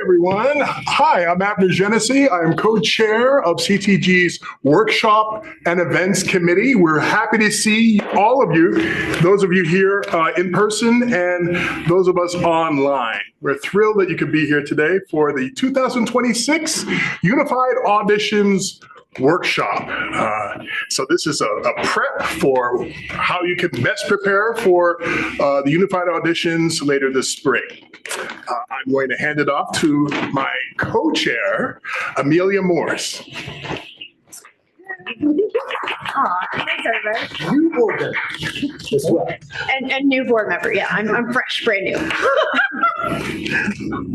Everyone. Hi, I'm Abner Genesee. I am co-chair of CTG's Workshop and Events Committee. We're happy to see all of you, those of you here in person and those of us online. We're thrilled that you could be here today for the 2026 Unified Auditions Workshop. So this is a prep for how you can best prepare for the Unified Auditions later this spring. I'm going to hand it off to my co-chair, Amelia Morse. Thanks, everybody. New board member as well. And new board member. Yeah, I'm fresh, brand new.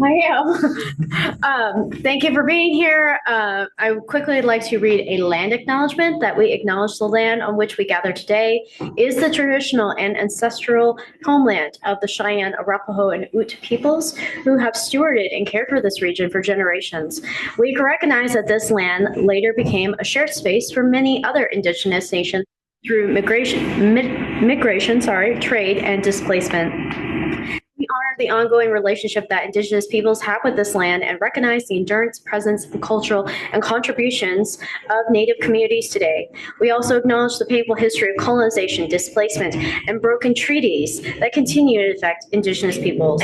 I am. Thank you for being here. I would quickly like to read a land acknowledgement that we acknowledge the land on which we gather today is the traditional and ancestral homeland of the Cheyenne, Arapaho, and Ute peoples who have stewarded and cared for this region for generations. We recognize that this land later became a shared space for many other indigenous nations through migration, trade, and displacement. We honor the ongoing relationship that Indigenous peoples have with this land and recognize the endurance, presence, and cultural and contributions of Native communities today. We also acknowledge the painful history of colonization, displacement, and broken treaties that continue to affect Indigenous peoples.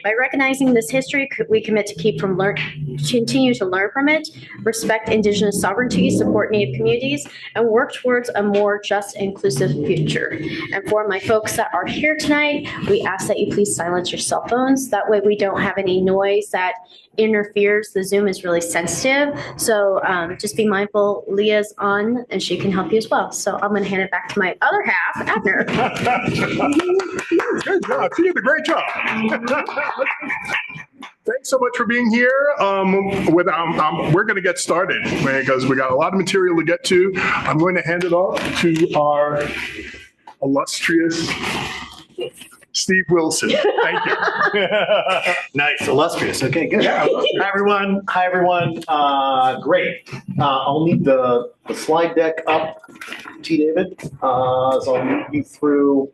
By recognizing this history, we commit to continue to learn from it, respect Indigenous sovereignty, support Native communities, and work towards a more just and inclusive future. And for my folks that are here tonight, we ask that you please silence your cell phones. That way we don't have any noise that interferes. The Zoom is really sensitive. So just be mindful. Leah's on and she can help you as well. So I'm going to hand it back to my other half, Abner. Good job. You did a great job. Thanks so much for being here. We're going to get started because we got a lot of material to get to. I'm going to hand it off to our illustrious Steve Wilson. Thank you. Nice, illustrious. Okay, good. Yeah. Hi, everyone. Great. I'll need the slide deck up, T. David. So I'll move you through.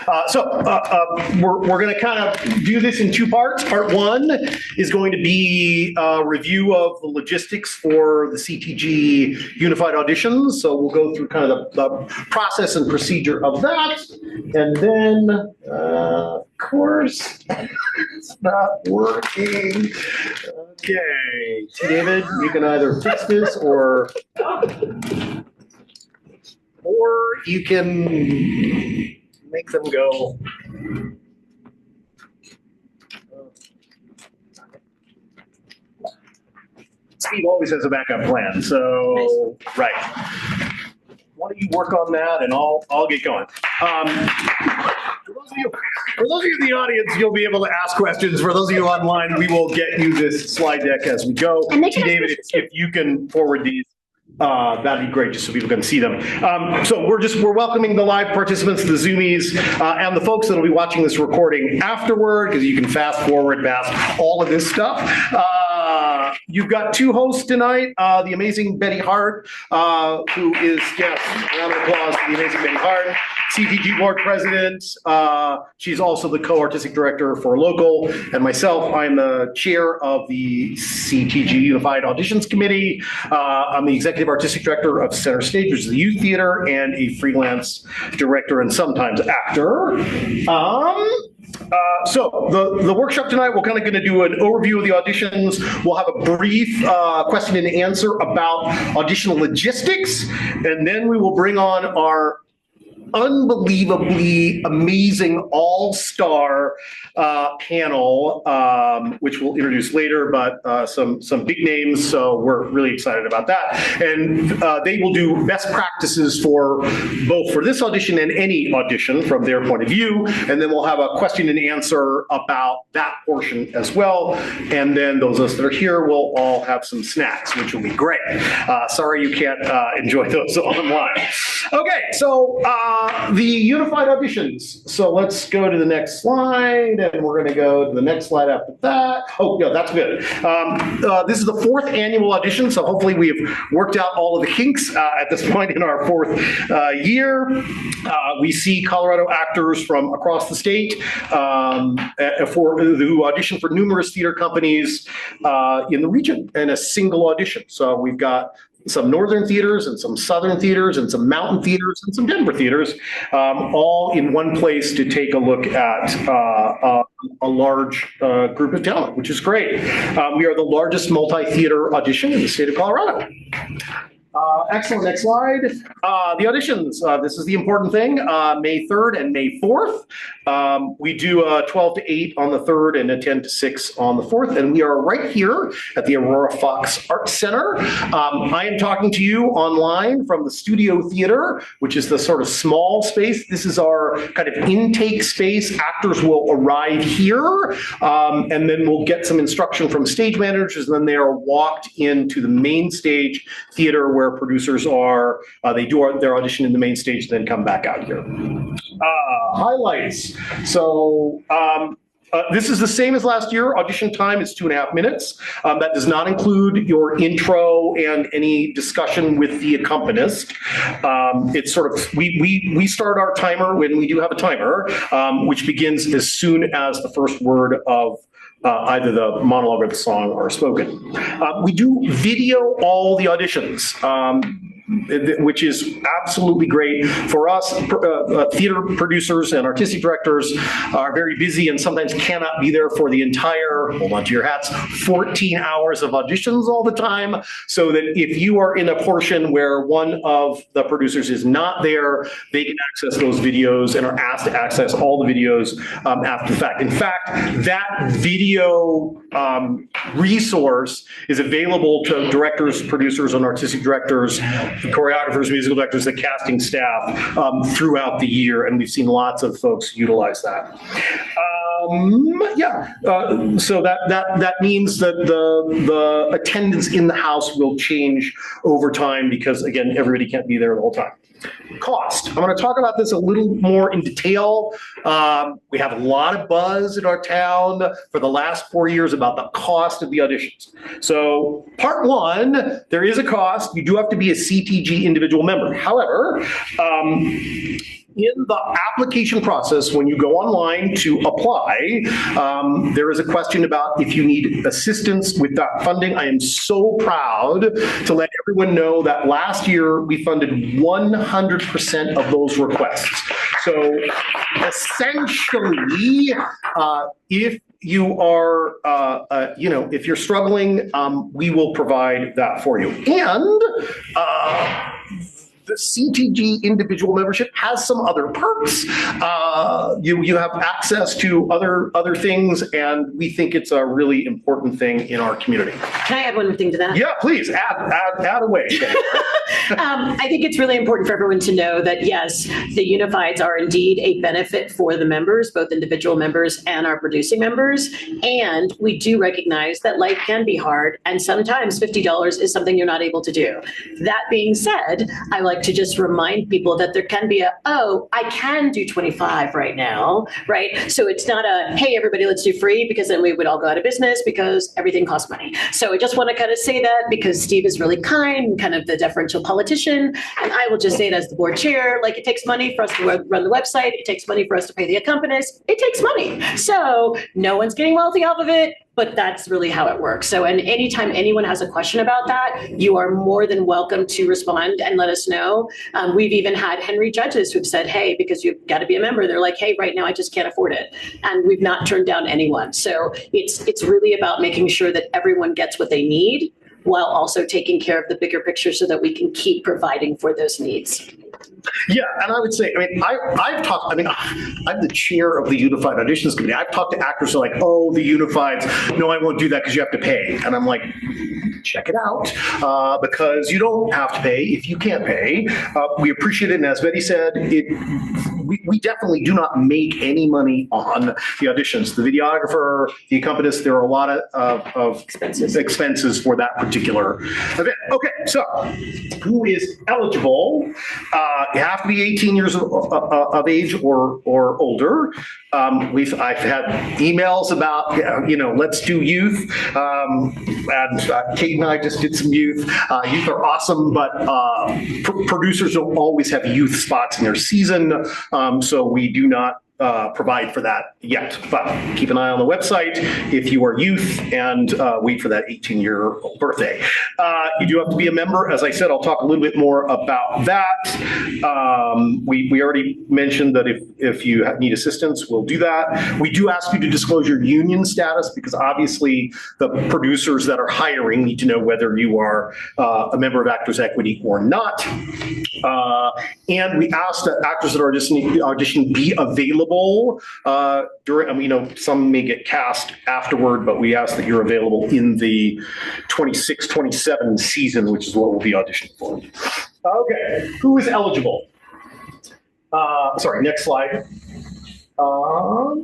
We're going to kind of do this in two parts. Part one is going to be a review of the logistics for the CTG Unified Auditions. So we'll go through kind of the process and procedure of that. And then, of course, it's not working. Okay, T. David, you can either fix this or you can make them go. Steve always has a backup plan, so right. Why don't you work on that, and I'll get going. For those of you in the audience, you'll be able to ask questions. For those of you online, we will get you this slide deck as we go. T. David, if you can forward these. That'd be great, just so people can see them. So we're welcoming the live participants, the Zoomies, and the folks that'll be watching this recording afterward, because you can fast forward past all of this stuff. You've got two hosts tonight, the amazing Betty Hart, who is, yes, round of applause for the amazing Betty Hart, CTG board president. She's also the co-artistic director for Local, and myself, I'm the chair of the CTG Unified Auditions Committee. I'm the executive artistic director of Center Stage, which is the youth theater, and a freelance director and sometimes actor. So the workshop tonight, we're kind of going to do an overview of the auditions. We'll have a brief question and answer about audition logistics, and then we will bring on our unbelievably amazing all-star panel, which we'll introduce later, but some big names, so we're really excited about that. And they will do best practices for both for this audition and any audition from their point of view, and then we'll have a question and answer about that portion as well. And then those of us that are here will all have some snacks, which will be great. Sorry you can't enjoy those online. Okay, so The unified auditions. So let's go to the next slide, and we're going to go to the next slide after that. Oh, yeah, that's good. This is the 4th annual audition, so hopefully we've worked out all of the kinks at this point in our 4th year. We see Colorado actors from across the state who audition for numerous theater companies in the region in a single audition. So we've got some northern theaters and some southern theaters and some mountain theaters and some Denver theaters, all in one place to take a look at a large group of talent, which is great. We are the largest multi-theater audition in the state of Colorado. Excellent. Next slide. The auditions. This is the important thing. May 3rd and May 4th. We do a 12 to 8 on the 3rd and a 10 to 6 on the 4th. And we are right here at the Aurora Fox Arts Center. I am talking to you online from the Studio Theater, which is the sort of small space. This is our kind of intake space. Actors will arrive here, and then we'll get some instruction from stage managers, and then they are walked into the main stage theater where producers are. They do their audition in the main stage, then come back out here. Highlights. So this is the same as last year. Audition time is 2.5 minutes. That does not include your intro and any discussion with the accompanist. It's sort of, we start our timer when we do have a timer, which begins as soon as the first word of either the monologue or the song are spoken. We do video all the auditions, which is absolutely great for us. Theater producers and artistic directors are very busy and sometimes cannot be there for the entire, hold on to your hats, 14 hours of auditions all the time. So that if you are in a portion where one of the producers is not there, they can access those videos and are asked to access all the videos after the fact. In fact, that video resource is available to directors, producers, and artistic directors, choreographers, musical directors, the casting staff throughout the year, and we've seen lots of folks utilize that. So that means that the attendance in the house will change over time because, again, everybody can't be there the whole time. Cost. I'm going to talk about this a little more in detail. We have a lot of buzz in our town for the last 4 years about the cost of the auditions. So part one, there is a cost. You do have to be a CTG individual member. However, in the application process, when you go online to apply, there is a question about if you need assistance with that funding. I am so proud to let everyone know that last year we funded 100% of those requests. So essentially, if you are, if you're struggling, we will provide that for you. And the CTG individual membership has some other perks. You have access to other things, and we think it's a really important thing in our community. Can I add one more thing to that? Yeah, please add away. I think it's really important for everyone to know that yes, the Unifieds are indeed a benefit for the members, both individual members and our producing members. And we do recognize that life can be hard, and sometimes $50 is something you're not able to do. That being said, I like to just remind people that there can be I can do 25 right now, right? So it's not hey, everybody, let's do free, because then we would all go out of business because everything costs money. So I just want to kind of say that because Steve is really kind, kind of the deferential politician, and I will just say it as the board chair, like it takes money for us to run the website, it takes money for us to pay the accompanist, it takes money. So no one's getting wealthy off of it, but that's really how it works. So, and anytime anyone has a question about that, you are more than welcome to respond and let us know. We've even had Henry judges who've said, hey, because you've got to be a member, they're like, hey, right now I just can't afford it. And we've not turned down anyone. So it's really about making sure that everyone gets what they need while also taking care of the bigger picture so that we can keep providing for those needs. Yeah, and I would say, I'm the chair of the Unified Auditions Committee. I've talked to actors who are like, oh, the Unifieds, no, I won't do that because you have to pay. And I'm like, check it out, because you don't have to pay if you can't pay. We appreciate it, and as Betty said, we definitely do not make any money on the auditions. The videographer, the accompanist, there are a lot of expenses for that particular event. Okay, so who is eligible? You have to be 18 years of age or older. I've had emails about, let's do youth. And Kate and I just did some youth. Youth are awesome, but producers don't always have youth spots in their season. So we do not provide for that yet, but keep an eye on the website if you are youth and wait for that 18-year birthday. You do have to be a member. As I said, I'll talk a little bit more about that. We already mentioned that if you need assistance, we'll do that. We do ask you to disclose your union status because obviously the producers that are hiring need to know whether you are a member of Actors Equity or not. And we ask that actors that are auditioning be available during, some may get cast afterward, but we ask that you're available in the 26-27 season, which is what we'll be auditioning for. Okay, who is eligible? Sorry, next slide. No,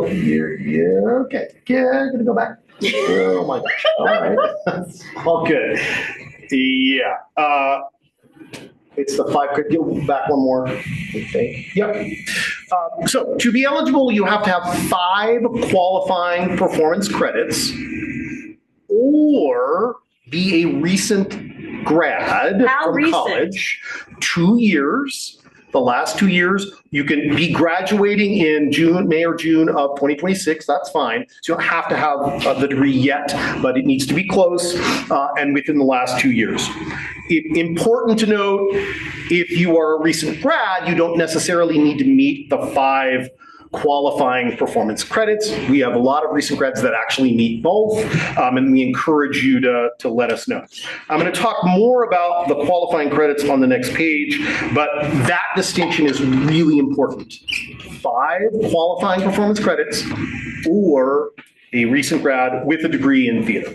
okay, yeah, gonna go back. Oh my gosh, all right, all good. Yeah, it's the 5, could go back one more. Okay. Yep. So to be eligible, you have to have 5 qualifying performance credits or be a recent grad from college, 2 years. The last 2 years, you can be graduating in May or June of 2026. That's fine. So you don't have to have the degree yet, but it needs to be close and within the last 2 years. Important to note, if you are a recent grad, you don't necessarily need to meet the 5 qualifying performance credits. We have a lot of recent grads that actually meet both, and we encourage you to let us know. I'm going to talk more about the qualifying credits on the next page, but that distinction is really important. 5 qualifying performance credits or a recent grad with a degree in theater.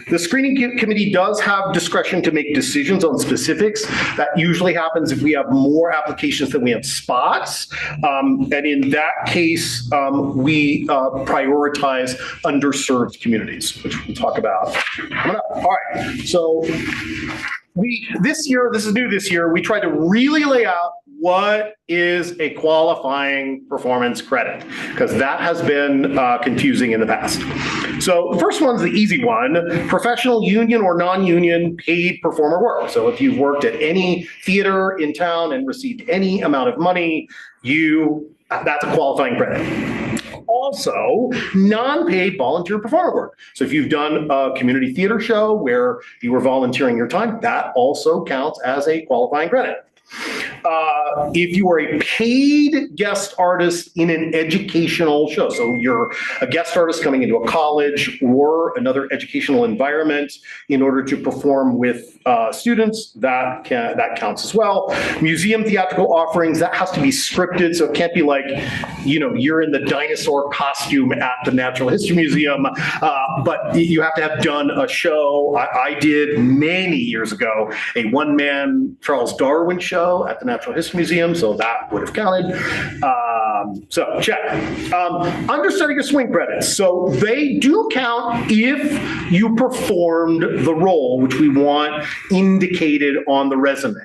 The screening committee does have discretion to make decisions on specifics. That usually happens if we have more applications than we have spots. And in that case, we prioritize underserved communities, which we'll talk about. All right, so this year, this is new this year, we tried to really lay out what is a qualifying performance credit, because that has been confusing in the past. So the first one's the easy one, professional union or non-union paid performer work. So if you've worked at any theater in town and received any amount of money, that's a qualifying credit. Also, non-paid volunteer performer work. So if you've done a community theater show where you were volunteering your time, that also counts as a qualifying credit. If you are a paid guest artist in an educational show, so you're a guest artist coming into a college or another educational environment in order to perform with students, that counts as well. Museum theatrical offerings, that has to be scripted, so it can't be like, you're in the dinosaur costume at the Natural History Museum, but you have to have done a show. I did many years ago a one-man Charles Darwin show at the Natural History Museum, so that would have counted. So check. Understudy or swing credits. So they do count if you performed the role, which we want indicated on the resume.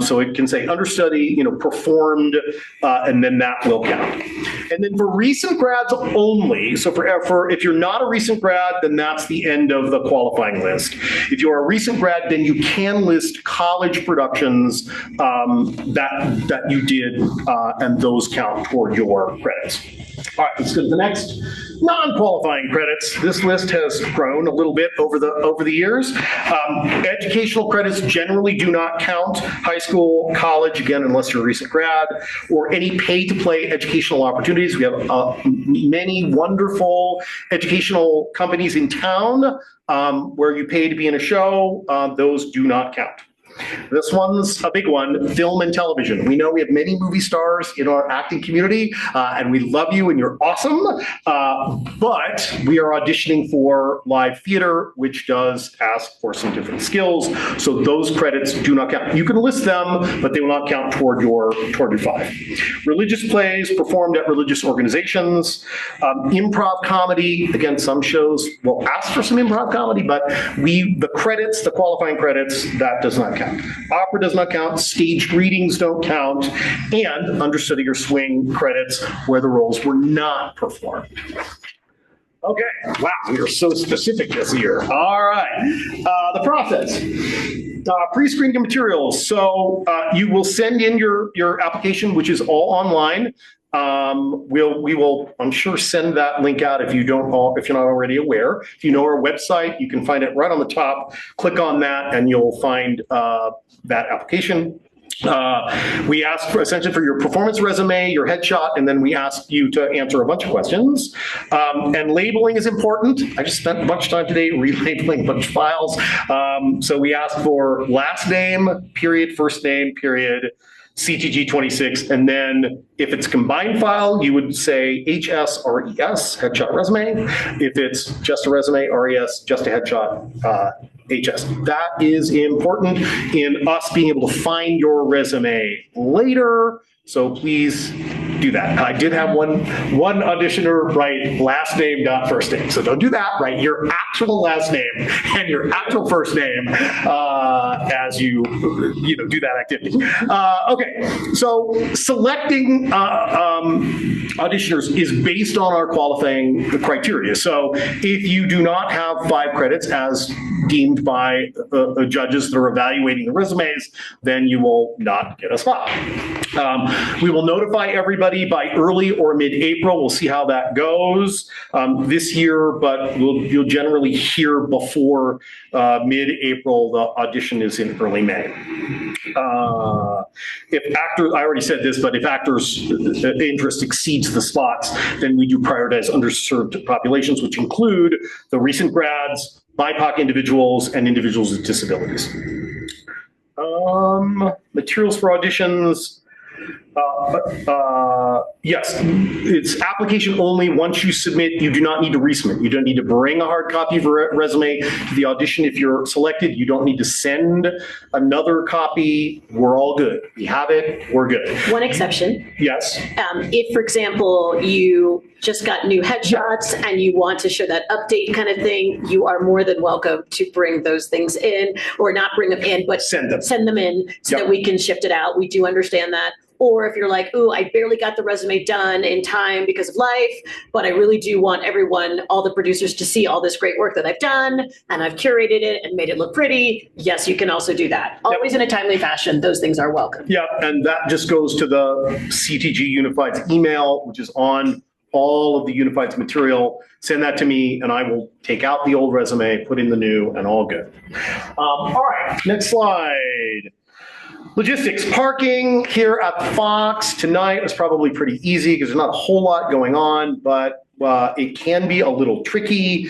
So it can say understudy, performed, and then that will count. And then for recent grads only, so if you're not a recent grad, then that's the end of the qualifying list. If you're a recent grad, then you can list college productions that you did, and those count toward your credits. All right, let's go to the next. Non-qualifying credits. This list has grown a little bit over the years. Educational credits generally do not count. High school, college, again, unless you're a recent grad, or any pay-to-play educational opportunities. We have many wonderful educational companies in town where you pay to be in a show. Those do not count. This one's a big one, film and television. We know we have many movie stars in our acting community, and we love you and you're awesome, but we are auditioning for live theater, which does ask for some different skills. So those credits do not count. You can list them, but they will not count toward your 5. Religious plays performed at religious organizations. Improv comedy, again, some shows will ask for some improv comedy, but the qualifying credits, that does not count. Opera does not count, staged readings don't count, and understudy or swing credits where the roles were not performed. Okay, wow, we are so specific this year. All right, the process. Pre-screening materials. So you will send in your application, which is all online. We will, I'm sure, send that link out if you're not already aware. If you know our website, you can find it right on the top. Click on that and you'll find that application. We ask essentially for your performance resume, your headshot, and then we ask you to answer a bunch of questions. And labeling is important. I just spent a bunch of time today relabeling a bunch of files. So we ask for last name, period, first name, period, CTG 26, and then if it's combined file, you would say HS, RES, headshot resume. If it's just a resume, RES, just a headshot, HS. That is important in us being able to find your resume later. So please do that. I did have one auditioner write last name, not first name. So don't do that. Write your actual last name and your actual first name as you do that activity. Okay, so selecting auditioners is based on our qualifying criteria. So if you do not have 5 credits as deemed by judges that are evaluating the resumes, then you will not get a spot. We will notify everybody by early or mid-April. We'll see how that goes this year, but you'll generally hear before mid-April. The audition is in early May. If actors, I already said this, but if actors' interest exceeds the spots, then we do prioritize underserved populations, which include the recent grads, BIPOC individuals, and individuals with disabilities. Materials for auditions. Yes, it's application only. Once you submit, you do not need to resubmit. You don't need to bring a hard copy of your resume to the audition. If you're selected, you don't need to send another copy. We're all good. We have it. We're good. One exception. Yes. If, for example, you just got new headshots and you want to show that update kind of thing, you are more than welcome to bring those things in, or not bring them in, but send them in so that we can shift it out. We do understand that. Or if you're like, ooh, I barely got the resume done in time because of life, but I really do want everyone, all the producers, to see all this great work that I've done and I've curated it and made it look pretty. Yes, you can also do that. Always in a timely fashion. Those things are welcome. Yeah, and that just goes to the CTG Unified's email, which is on all of the Unified's material. Send that to me and I will take out the old resume, put in the new, and all good. All right, next slide. Logistics, parking here at the Fox tonight was probably pretty easy because there's not a whole lot going on, but it can be a little tricky.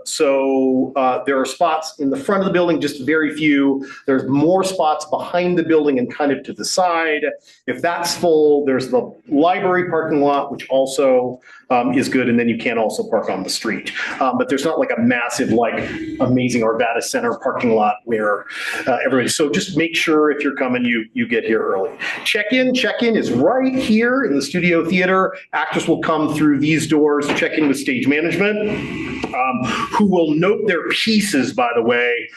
So there are spots in the front of the building, just very few. There's more spots behind the building and kind of to the side. If that's full, there's the library parking lot, which also is good. And then you can also park on the street. But there's not like a massive, amazing Arvada Center parking lot where everybody, so just make sure if you're coming, you get here early. Check-in is right here in the studio theater. Actors will come through these doors, check in with stage management, who will note their pieces, by the way.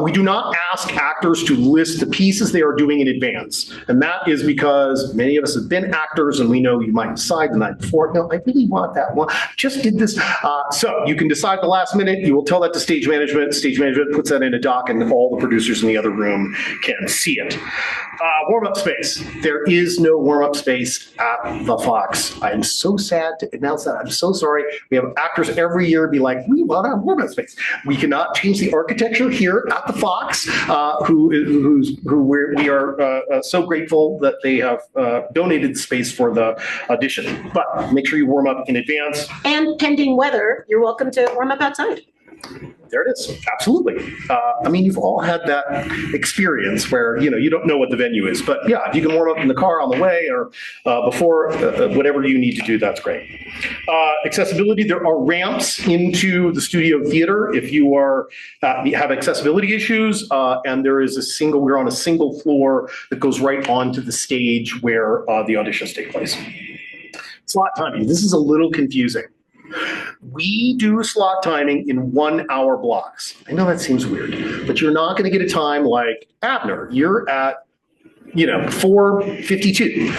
We do not ask actors to list the pieces they are doing in advance. And that is because many of us have been actors and we know you might decide the night before, no, I really want that one. Just did this. So you can decide the last minute. You will tell that to stage management. Stage management puts that in a doc and all the producers in the other room can see it. Warm-up space. There is no warm-up space at the Fox. I am so sad to announce that. I'm so sorry. We have actors every year be like, we want our warm-up space. We cannot change the architecture here at the Fox, we are so grateful that they have donated space for the audition. But make sure you warm up in advance. And pending weather, you're welcome to warm up outside. There it is. Absolutely. I mean, you've all had that experience where, you don't know what the venue is. But yeah, if you can warm up in the car on the way or before, whatever you need to do, that's great. Accessibility, there are ramps into the studio theater if you have accessibility issues. And there is we're on a single floor that goes right onto the stage where the auditions take place. Slot timing. This is a little confusing. We do slot timing in 1 hour blocks. I know that seems weird, but you're not going to get a time like Abner. You're at, 4:52.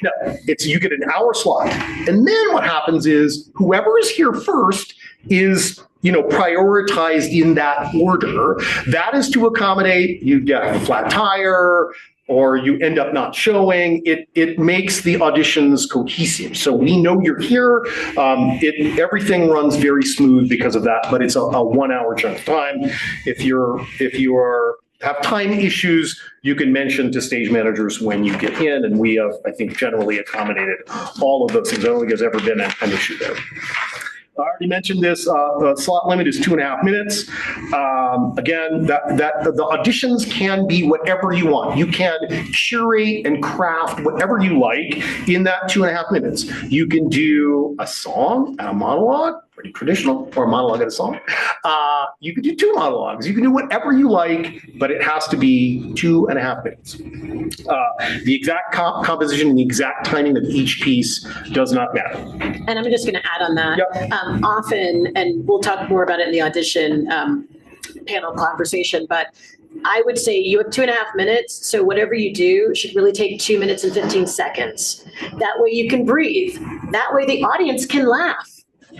No, you get an hour slot. And then what happens is whoever is here first is prioritized in that order. That is to accommodate you get a flat tire, or you end up not showing. It makes the auditions cohesive. So we know you're here. Everything runs very smooth because of that, but it's a 1 hour chunk of time. If you have time issues, you can mention to stage managers when you get in, and we have, I think, generally accommodated all of those things. I don't think there's ever been an issue there. I already mentioned this. The slot limit is 2.5 minutes. Again, the auditions can be whatever you want. You can curate and craft whatever you like in that 2.5 minutes. You can do a song and a monologue, pretty traditional, or a monologue and a song. You can do 2 monologues. You can do whatever you like, but it has to be 2.5 minutes. The exact composition and the exact timing of each piece does not matter. And I'm just going to add on that. Yep. Often, and we'll talk more about it in the audition panel conversation, but I would say you have 2.5 minutes, so whatever you do should really take 2 minutes and 15 seconds. That way you can breathe. That way the audience can laugh.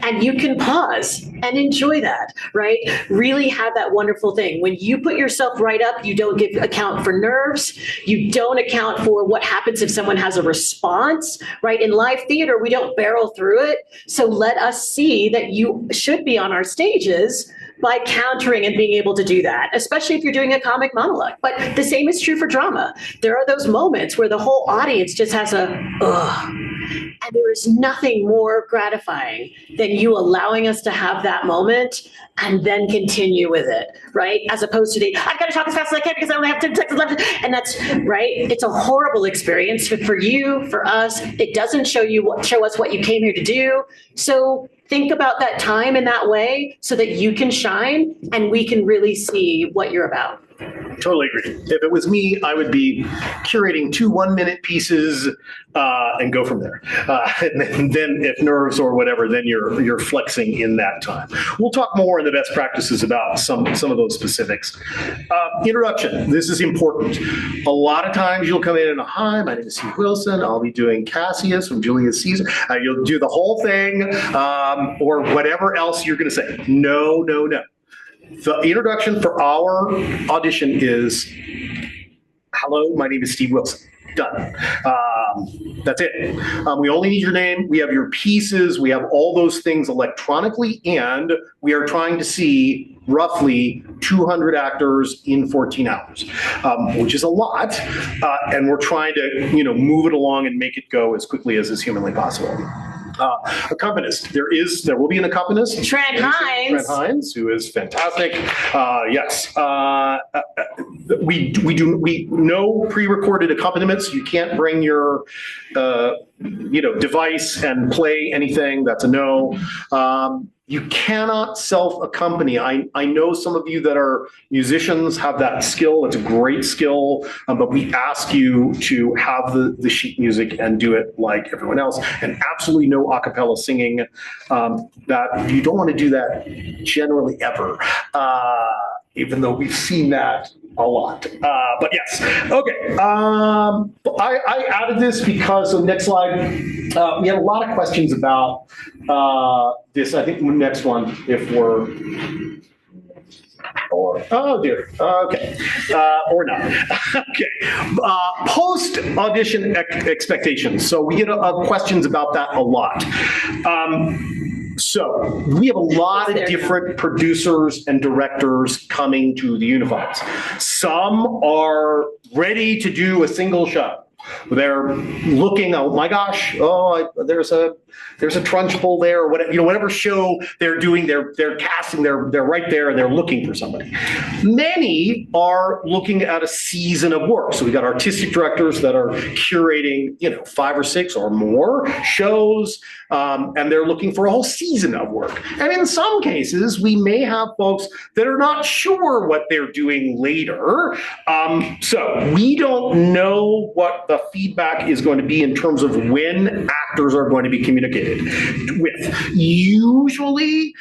And you can pause and enjoy that, right? Really have that wonderful thing. When you put yourself right up, you don't give account for nerves. You don't account for what happens if someone has a response, right? In live theater, we don't barrel through it. So let us see that you should be on our stages by countering and being able to do that, especially if you're doing a comic monologue. But the same is true for drama. There are those moments where the whole audience just has a, ugh. And there is nothing more gratifying than you allowing us to have that moment and then continue with it, right? As opposed to I've got to talk as fast as I can because I only have 10 seconds left. And that's, right? It's a horrible experience for you, for us. It doesn't show us what you came here to do. So think about that time in that way so that you can shine and we can really see what you're about. Totally agree. If it was me, I would be curating 2 1-minute pieces and go from there. And then if nerves or whatever, then you're flexing in that time. We'll talk more in the best practices about some of those specifics. Introduction. This is important. A lot of times you'll come in and, hi, my name is Steve Wilson. I'll be doing Cassius from Julius Caesar. You'll do the whole thing or whatever else you're going to say. No. The introduction for our audition is, hello, my name is Steve Wilson. Done. That's it. We only need your name. We have your pieces. We have all those things electronically, and we are trying to see roughly 200 actors in 14 hours, which is a lot. And we're trying to, move it along and make it go as quickly as is humanly possible. Accompanist. There will be an accompanist. Trent Hines, who is fantastic. Yes. We no pre-recorded accompaniments. You can't bring your device and play anything. That's a no. You cannot self-accompany. I know some of you that are musicians have that skill. It's a great skill, but we ask you to have the sheet music and do it like everyone else. And absolutely no a cappella singing. That you don't want to do that generally ever, even though we've seen that a lot. But yes, okay. I added this because, so next slide, we had a lot of questions about this. I think the next one, if we're, or, oh dear, okay, or not. Okay, post-audition expectations. So we get questions about that a lot. So we have a lot of different producers and directors coming to the Unifieds. Some are ready to do a single shot. They're looking, oh my gosh, there's a Trunchbull there, or whatever, whatever show they're doing, they're casting, they're right there and they're looking for somebody. Many are looking at a season of work. So we got artistic directors that are curating, 5 or 6 or more shows, and they're looking for a whole season of work. And in some cases, we may have folks that are not sure what they're doing later. So we don't know what the feedback is going to be in terms of when actors are going to be communicated with. Usually,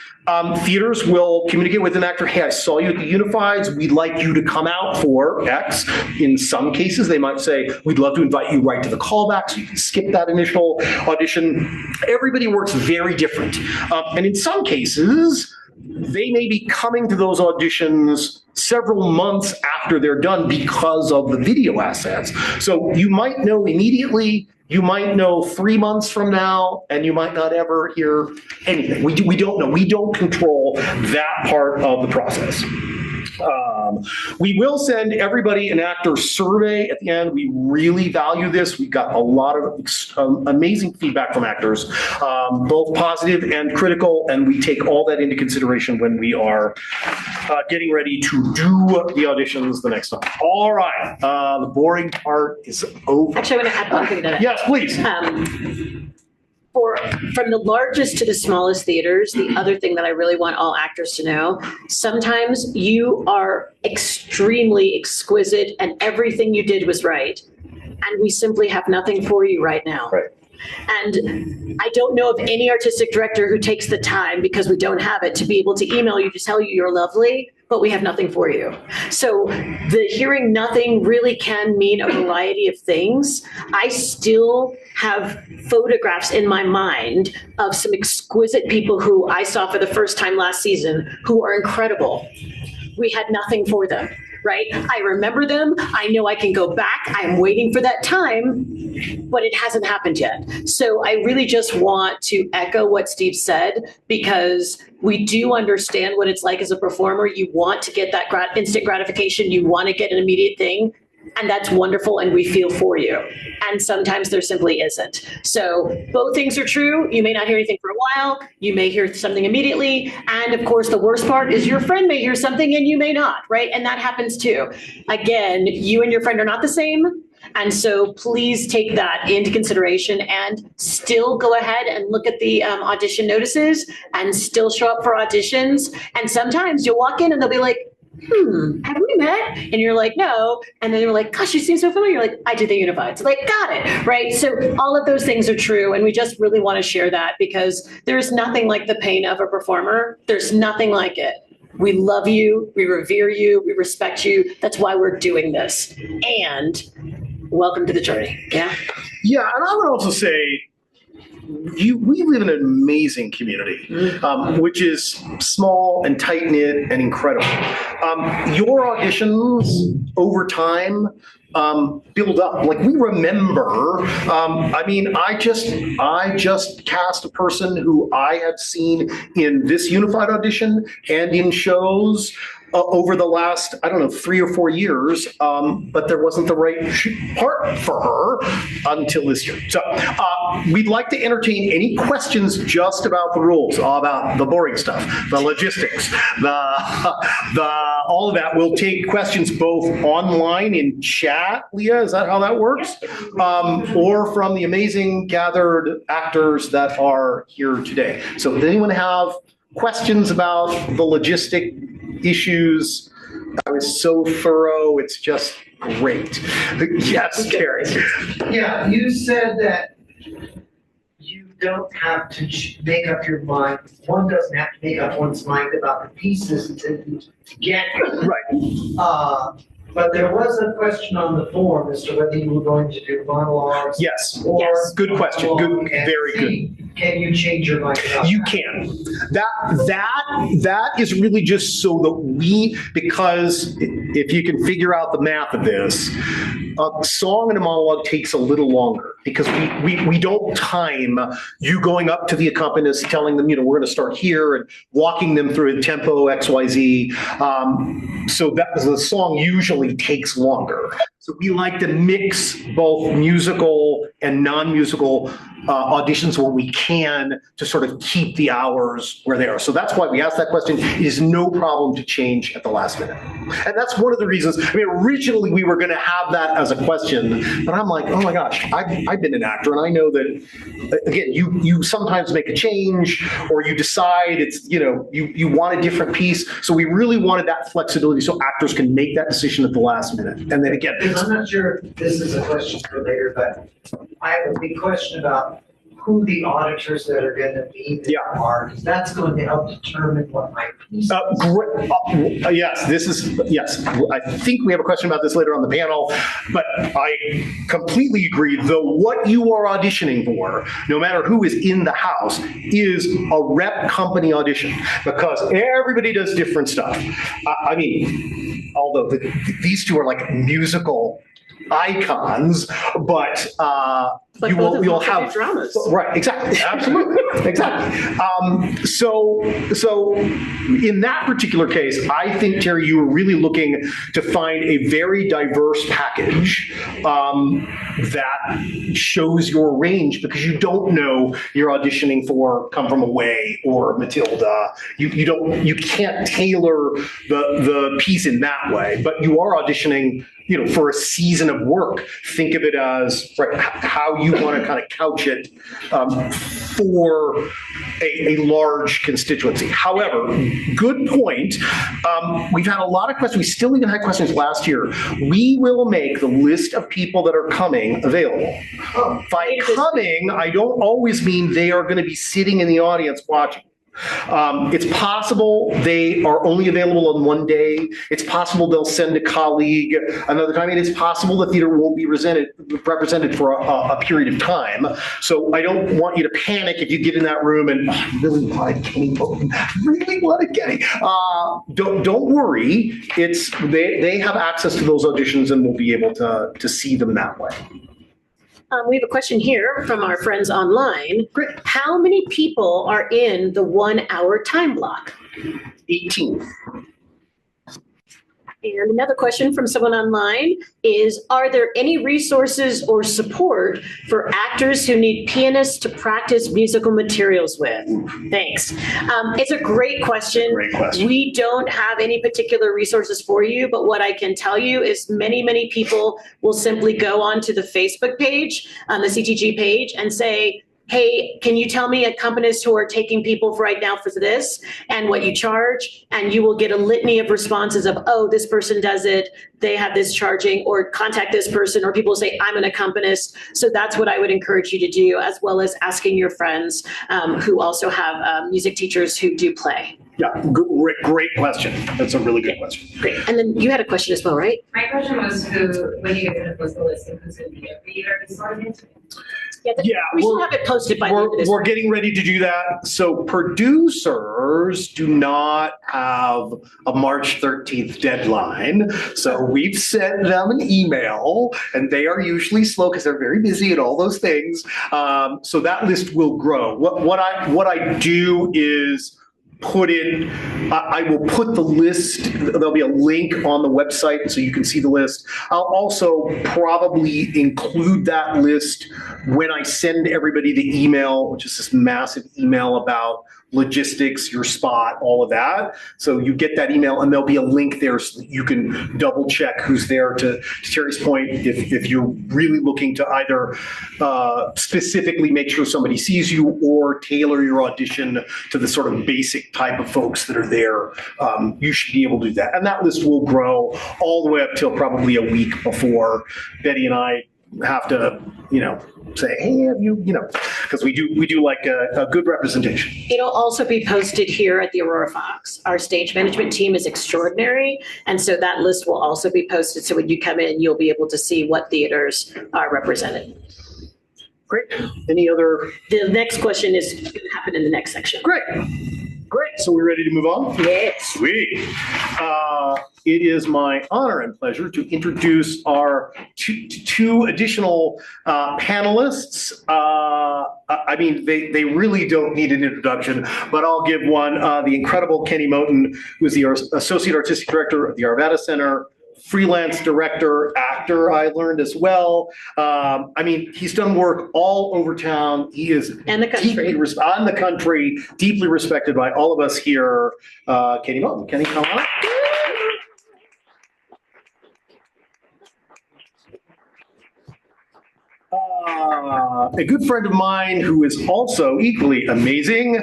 theaters will communicate with an actor, hey, I saw you at the Unifieds, we'd like you to come out for X. In some cases, they might say, we'd love to invite you right to the callback so you can skip that initial audition. Everybody works very different. And in some cases, they may be coming to those auditions several months after they're done because of the video assets. So you might know immediately, you might know 3 months from now, and you might not ever hear anything. We don't know. We don't control that part of the process. We will send everybody an actor survey at the end. We really value this. We've got a lot of amazing feedback from actors, both positive and critical, and we take all that into consideration when we are getting ready to do the auditions the next time. All right, the boring part is over. Actually, I want to add one thing to that. Yes, please. From the largest to the smallest theaters, the other thing that I really want all actors to know, sometimes you are extremely exquisite and everything you did was right. And we simply have nothing for you right now. Right. And I don't know of any artistic director who takes the time, because we don't have it, to be able to email you to tell you you're lovely, but we have nothing for you. So the hearing nothing really can mean a variety of things. I still have photographs in my mind of some exquisite people who I saw for the first time last season who are incredible. We had nothing for them. Right? I remember them. I know I can go back. I'm waiting for that time, but it hasn't happened yet. So I really just want to echo what Steve said, because we do understand what it's like as a performer. You want to get that instant gratification. You want to get an immediate thing. And that's wonderful, and we feel for you. And sometimes there simply isn't. So both things are true. You may not hear anything for a while. You may hear something immediately. And of course, the worst part is your friend may hear something and you may not, right? And that happens too. Again, you and your friend are not the same. And so please take that into consideration and still go ahead and look at the audition notices and still show up for auditions. And sometimes you'll walk in and they'll be like, have we met? And you're like, no. And then you're like, gosh, you seem so familiar. You're like, I did the Unified. So like, got it, right? So all of those things are true. And we just really want to share that, because there's nothing like the pain of a performer. There's nothing like it. We love you. We revere you. We respect you. That's why we're doing this. And welcome to the journey. Yeah. Yeah. And I would also say, we live in an amazing community, which is small and tight-knit and incredible. Your auditions over time build up. Like, we remember, I just cast a person who I had seen in this Unified audition and in shows over the last, 3 or 4 years, but there wasn't the right part for her until this year. So we'd like to entertain any questions just about the rules, about the boring stuff, the logistics, all of that. We'll take questions both online in chat, Leah, is that how that works? Or from the amazing gathered actors that are here today. So does anyone have questions about the logistic issues? I was so thorough, it's just great. Yes, Carrie. Yeah, you said that you don't have to make up your mind. One doesn't have to make up one's mind about the pieces to get Right. But there was a question on the form as to whether you were going to do monologues. Yes. Or Yes. Good question. Good. monologue and Very good. scene. Can you change your mind about You that? can. That is really just so that because if you can figure out the math of this, a song and a monologue takes a little longer, because we don't time you going up to the accompanist, telling them, we're going to start here, and walking them through a tempo XYZ. So that the song usually takes longer. So we like to mix both musical and non-musical auditions when we can to sort of keep the hours where they are. So that's why we asked that question. It is no problem to change at the last minute. And that's one of the reasons, I mean, originally we were going to have that as a question, but I'm like, oh my gosh, I've been an actor and I know that, again, you sometimes make a change or you decide it's, you want a different piece. So we really wanted that flexibility so actors can make that decision at the last minute. And then again, I'm not sure if this is a question for later, but I have a big question about who the auditors that are going to be there are, because that's going to help determine what my piece is. Yes. I think we have a question about this later on the panel, but I completely agree. Though what you are auditioning for, no matter who is in the house, is a rep company audition because everybody does different stuff. I mean, although these two are like musical icons, but you'll have dramas. Right, exactly, absolutely, exactly. So in that particular case, I think, Terry, you were really looking to find a very diverse package that shows your range because you don't know you're auditioning for Come From Away or Matilda. You can't tailor the piece in that way, but you are auditioning for a season of work. Think of it as how you want to kind of couch it for a large constituency. However, good point. We've had a lot of questions. We still even had questions last year. We will make the list of people that are coming available. By coming, I don't always mean they are going to be sitting in the audience watching. It's possible they are only available on one day. It's possible they'll send a colleague another time. And it's possible the theater won't be represented for a period of time. So I don't want you to panic if you get in that room and I really wanted Kenny Moten. Really wanted Kenny. Don't worry. They have access to those auditions and we'll be able to see them that way. We have a question here from our friends online. How many people are in the 1 hour time block? 18. And another question from someone online is, are there any resources or support for actors who need pianists to practice musical materials with? Thanks. It's a great question. Great question. We don't have any particular resources for you, but what I can tell you is many people will simply go onto the Facebook page, the CTG page, and say, hey, can you tell me accompanists who are taking people right now for this and what you charge? And you will get a litany of responses of, oh, this person does it, they have this charging, or contact this person, or people say, I'm an accompanist. So that's what I would encourage you to do, as well as asking your friends who also have music teachers who do play. Yeah, great question. That's a really good question. Great. And then you had a question as well, right? My question was when you get to post the list of who's going to be a reader this audience? Yeah, we should have it posted by the end of this. We're getting ready to do that. So producers do not have a March 13th deadline. So we've sent them an email and they are usually slow because they're very busy and all those things. So that list will grow. What I do is I will put the list, there'll be a link on the website so you can see the list. I'll also probably include that list when I send everybody the email, which is this massive email about logistics, your spot, all of that. So you get that email and there'll be a link there so that you can double check who's there. To Terry's point, if you're really looking to either specifically make sure somebody sees you or tailor your audition to the sort of basic type of folks that are there, you should be able to do that. And that list will grow all the way up till probably a week before Betty and I have to, say, hey, have you, because we do like a good representation. It'll also be posted here at the Aurora Fox. Our stage management team is extraordinary, and so that list will also be posted. So when you come in, you'll be able to see what theaters are represented. Great. Any other? The next question is going to happen in the next section. Great. So we're ready to move on? Yes. Sweet. It is my honor and pleasure to introduce our two additional panelists. I mean, they really don't need an introduction, but I'll give one. The incredible Kenny Moten, who is the Associate Artistic Director of the Arvada Center, freelance director, actor, I learned as well. I mean, he's done work all over town. He is And the country. on the country, deeply respected by all of us here. Katie Moten, can you come on? A good friend of mine who is also equally amazing,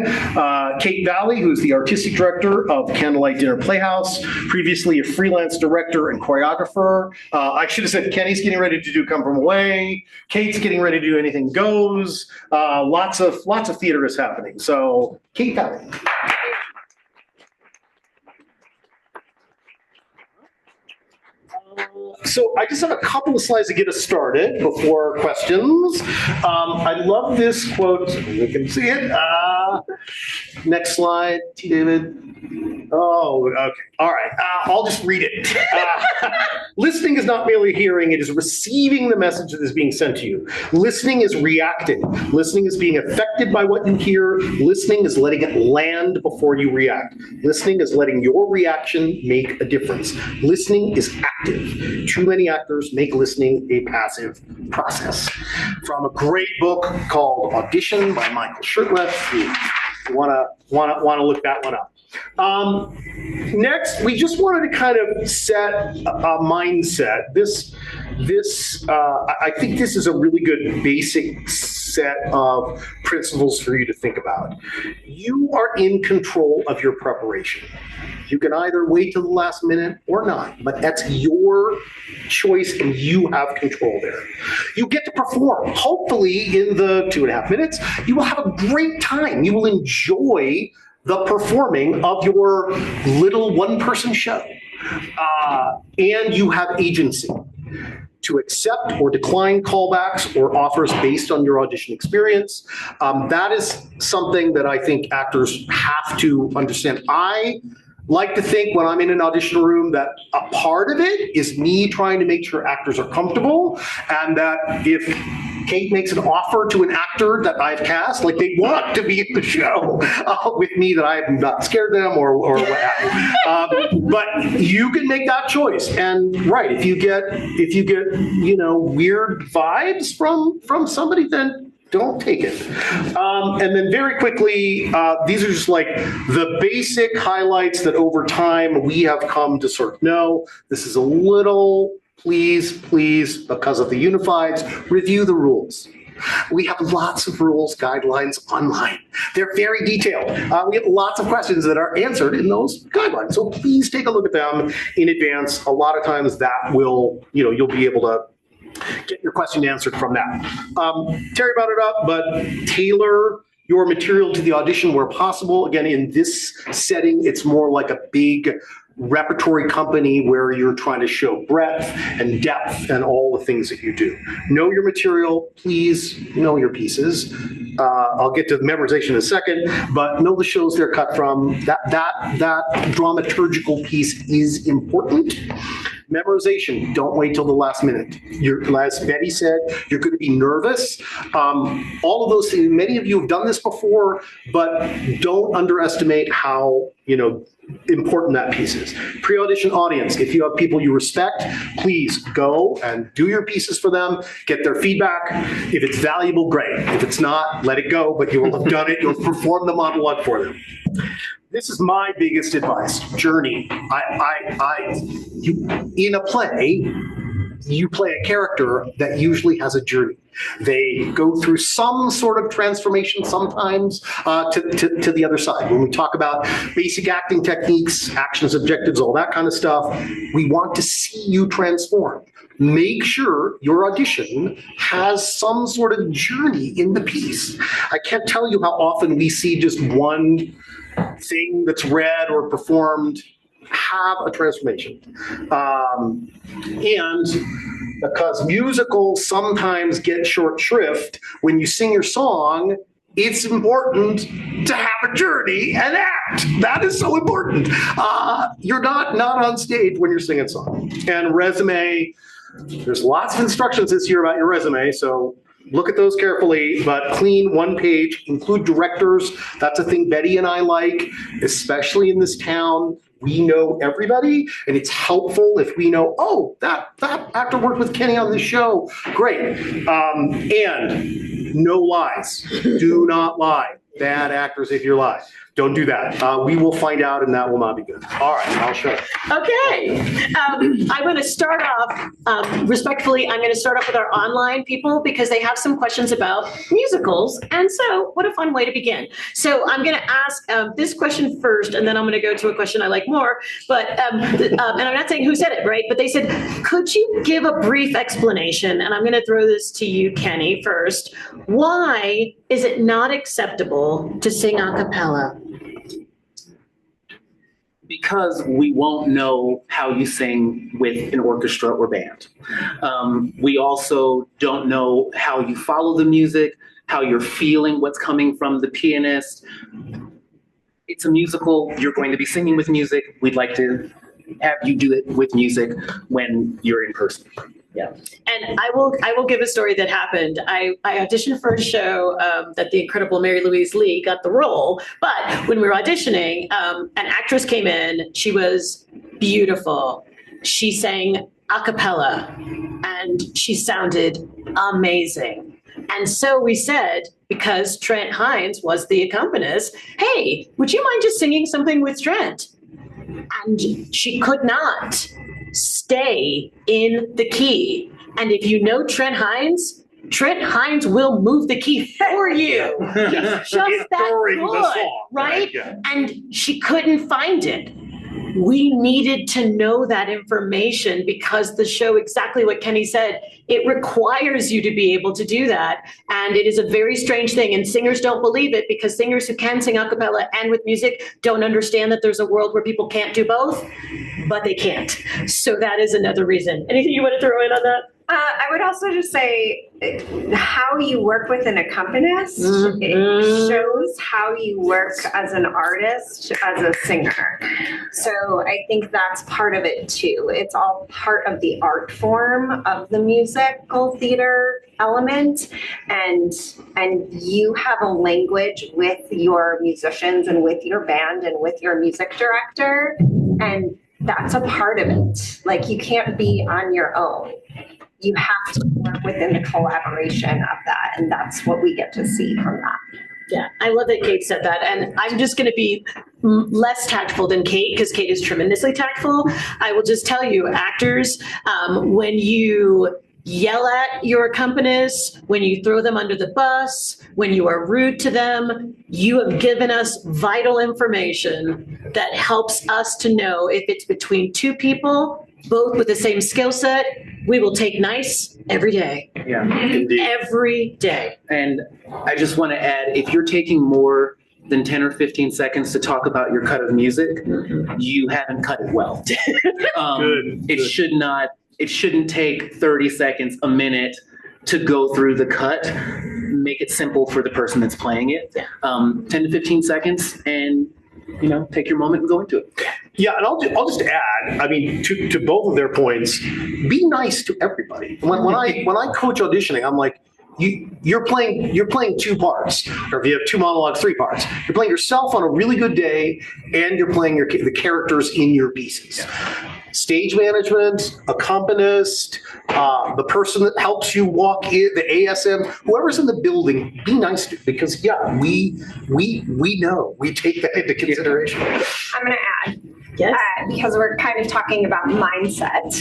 Kate Vallee, who's the artistic director of Candlelight Dinner Playhouse, previously a freelance director and choreographer. I should have said Kenny's getting ready to do Come From Away. Kate's getting ready to do Anything Goes. Lots of theater is happening. So Kate Vallee. So I just have a couple of slides to get us started before questions. I love this quote. You can see it. Next slide, T. David. Oh, okay. All right. I'll just read it. Listening is not merely hearing, it is receiving the message that is being sent to you. Listening is reacting. Listening is being affected by what you hear. Listening is letting it land before you react. Listening is letting your reaction make a difference. Listening is active. Too many actors make listening a passive process. From a great book called Audition by Michael Shurtleff. You want to look that one up. Next, we just wanted to kind of set a mindset. I think this is a really good basic set of principles for you to think about. You are in control of your preparation. You can either wait till the last minute or not, but that's your choice and you have control there. You get to perform. Hopefully in the 2.5 minutes, you will have a great time. You will enjoy the performing of your little one-person show. And you have agency to accept or decline callbacks or offers based on your audition experience. That is something that I think actors have to understand. I like to think when I'm in an audition room that a part of it is me trying to make sure actors are comfortable, and that if Kate makes an offer to an actor that I've cast, like they want to be in the show with me, that I have not scared them or what have you. But you can make that choice. And right, if you get weird vibes from somebody, then don't take it. And then very quickly, these are just like the basic highlights that over time we have come to sort of know. This is a little, please, because of the Unifieds, review the rules. We have lots of rules, guidelines online. They're very detailed. We have lots of questions that are answered in those guidelines. So please take a look at them in advance. A lot of times that will, you'll be able to get your question answered from that. Terry brought it up, but tailor your material to the audition where possible. Again, in this setting, it's more like a big repertory company where you're trying to show breadth and depth and all the things that you do. Know your material, please know your pieces. I'll get to the memorization in a second, but know the shows they're cut from. That dramaturgical piece is important. Memorization, don't wait till the last minute. As Betty said, you're going to be nervous. All of those things, many of you have done this before, but don't underestimate how, important that piece is. Pre-audition audience, if you have people you respect, please go and do your pieces for them, get their feedback. If it's valuable, great. If it's not, let it go, but you will have done it. You'll perform the monologue for them. This is my biggest advice, journey. In a play, you play a character that usually has a journey. They go through some sort of transformation sometimes to the other side. When we talk about basic acting techniques, actions, objectives, all that kind of stuff, we want to see you transform. Make sure your audition has some sort of journey in the piece. I can't tell you how often we see just one thing that's read or performed have a transformation. And because musicals sometimes get short shrift, when you sing your song, it's important to have a journey and act. That is so important. You're not on stage when you're singing a song. And resume, there's lots of instructions this year about your resume, so look at those carefully, but clean, one page, include directors. That's a thing Betty and I like, especially in this town. we know everybody, and it's helpful if we know, oh, that actor worked with Kenny on this show. Great. And no lies. Do not lie. Bad actors if you lie. Don't do that. We will find out, and that will not be good. All right, I'll show you. Okay. I'm going to start off, respectfully, I'm going to start off with our online people because they have some questions about musicals. And so what a fun way to begin. So I'm going to ask this question first, and then I'm going to go to a question I like more. But, and I'm not saying who said it, right? But they said, could you give a brief explanation? And I'm going to throw this to you, Kenny, first. Why is it not acceptable to sing a cappella? Because we won't know how you sing with an orchestra or band. We also don't know how you follow the music, how you're feeling what's coming from the pianist. It's a musical. You're going to be singing with music. We'd like to have you do it with music when you're in person. Yeah, and I will give a story that happened. I auditioned for a show that the incredible Mary Louise Lee got the role, but when we were auditioning, an actress came in. She was beautiful. She sang a cappella, and she sounded amazing. And so we said, because Trent Hines was the accompanist, hey, would you mind just singing something with Trent? And she could not stay in the key. And if you know Trent Hines will move the key for you. Just that good, right? Yeah. And she couldn't find it. We needed to know that information because the show, exactly what Kenny said, it requires you to be able to do that. And it is a very strange thing. And singers don't believe it because singers who can sing a cappella and with music don't understand that there's a world where people can't do both, but they can't. So that is another reason. Anything you want to throw in on that? I would also just say how you work with an accompanist, it shows how you work as an artist, as a singer. So I think that's part of it too. It's all part of the art form of the musical theater element, and you have a language with your musicians and with your band and with your music director, and that's a part of it. Like, you can't be on your own. You have to work within the collaboration of that, and that's what we get to see from that. Yeah, I love that Kate said that, and I'm just going to be less tactful than Kate because Kate is tremendously tactful. I will just tell you, actors, when you yell at your accompanist, when you throw them under the bus, when you are rude to them, you have given us vital information that helps us to know if it's between two people, both with the same skill set. We will take nice every day. Yeah, indeed. Every day. And I just want to add, if you're taking more than 10 or 15 seconds to talk about your cut of music, you haven't cut it well. It shouldn't take 30 seconds, a minute to go through the cut. Make it simple for the person that's playing it. 10 to 15 seconds, and take your moment and go into it. Yeah, and I'll just add, I mean, to both of their points, be nice to everybody. When I coach auditioning, I'm like, you're playing two parts, or if you have two monologues, three parts. You're playing yourself on a really good day, and you're playing the characters in your pieces. Yeah. Stage management, accompanist, the person that helps you walk in, the ASM, whoever's in the building, be nice to, because we know, we take that into consideration. I'm going to add. Yes. Because we're kind of talking about mindset.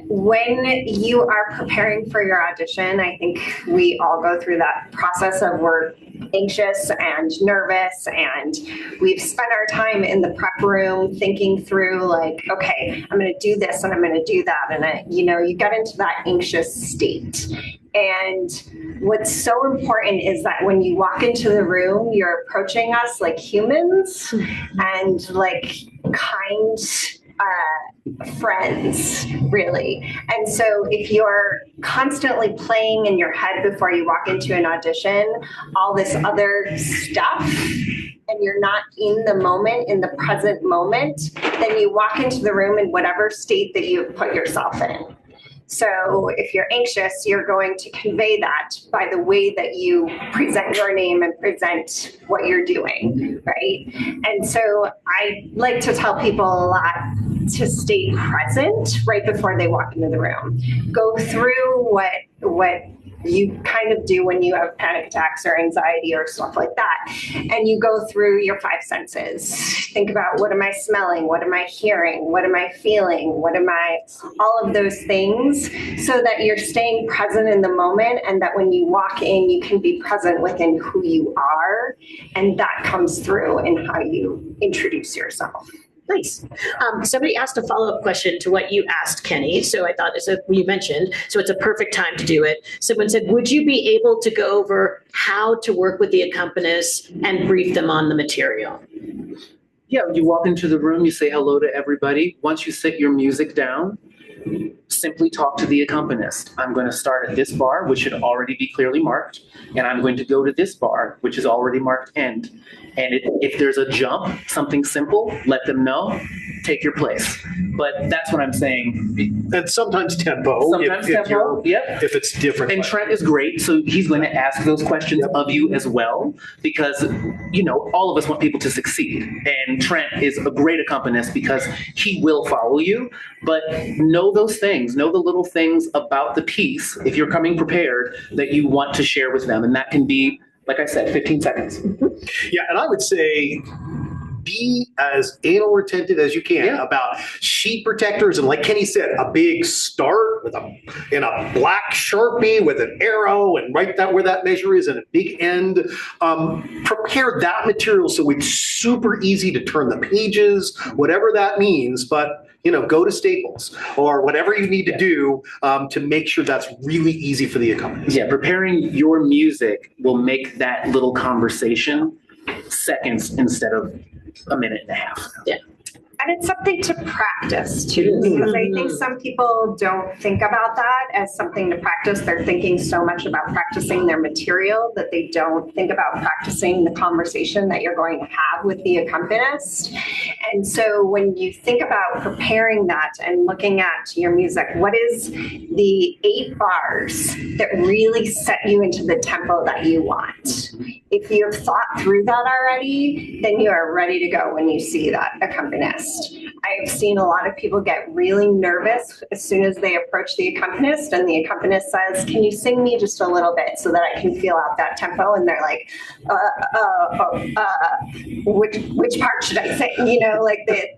When you are preparing for your audition, I think we all go through that process of we're anxious and nervous, and we've spent our time in the prep room thinking through, like, okay, I'm going to do this and I'm going to do that. And you get into that anxious state. And what's so important is that when you walk into the room, you're approaching us like humans and like kind friends, really. And so if you're constantly playing in your head before you walk into an audition, all this other stuff, and you're not in the moment, in the present moment, then you walk into the room in whatever state that you've put yourself in. So if you're anxious, you're going to convey that by the way that you present your name and present what you're doing, right? And so I like to tell people a lot to stay present right before they walk into the room. Go through what you kind of do when you have panic attacks or anxiety or stuff like that. And you go through your five senses. Think about, what am I smelling? What am I hearing? What am I feeling? All of those things, so that you're staying present in the moment, and that when you walk in, you can be present within who you are. And that comes through in how you introduce yourself. Nice. Somebody asked a follow-up question to what you asked, Kenny. So I thought, as you mentioned, so it's a perfect time to do it. Someone said, would you be able to go over how to work with the accompanists and brief them on the material? Yeah, you walk into the room, you say hello to everybody. Once you set your music down, simply talk to the accompanist. I'm going to start at this bar, which should already be clearly marked, and I'm going to go to this bar, which is already marked end. And if there's a jump, something simple, let them know, take your place. But that's what I'm saying. And sometimes tempo. Sometimes tempo, yep. If it's different. And Trent is great, so he's going to ask those questions of you as well, because, all of us want people to succeed. And Trent is a great accompanist because he will follow you, but know those things, know the little things about the piece, if you're coming prepared, that you want to share with them. And that can be, like I said, 15 seconds. Yeah, and I would say be as anal retentive as you can about sheet protectors, and like Kenny said, a big start in a black Sharpie with an arrow and write that where that measure is and a big end. Prepare that material so it's super easy to turn the pages, whatever that means. But go to Staples or whatever you need to do to make sure that's really easy for the accompanist. Yeah, preparing your music will make that little conversation seconds instead of a minute and a half. Yeah. And it's something to practice too, because I think some people don't think about that as something to practice. They're thinking so much about practicing their material that they don't think about practicing the conversation that you're going to have with the accompanist. And so when you think about preparing that and looking at your music, what is the 8 bars that really set you into the tempo that you want? If you've thought through that already, then you are ready to go when you see that accompanist. I've seen a lot of people get really nervous as soon as they approach the accompanist, and the accompanist says, "Can you sing me just a little bit so that I can feel out that tempo?" And they're like, which part should I sing?